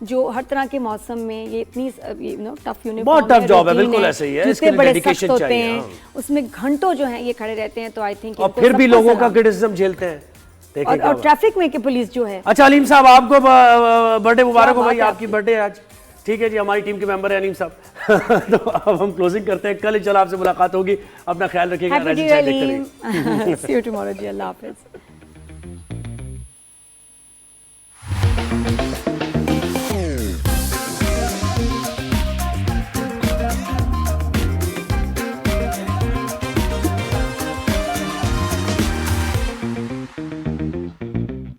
جو ہر طرح کے موسم میں یہ اتنی ٹف یونیفارم بہت tough job ہے، بالکل ایسے ہی ہے، اس کے لیے بڑے dedication سخت ہوتے چاہیے، ہیں، ہاں۔ اس میں گھنٹوں جو ہیں یہ کھڑے رہتے ہیں، تو آئی تھنک اور پھر بھی لوگوں کا کرٹیسزم جھیلتے ہیں، دیکھیں اور ٹریفک میں کہ پولیس جو ہے۔ اچھا علیم صاحب آپ کو برتھڈے مبارک ہو بھائی، آپ کی برتھڈے آج، ٹھیک ہے جی، ہماری ٹیم کے ممبر ہیں علیم صاحب۔ تو اب ہم کلوزنگ کرتے ہیں، کل انشاءاللہ آپ سے ملاقات ہوگی، اپنا خیال رکھیے گا، happy day Aleem, see you tomorrow ji, اللہ حافظ۔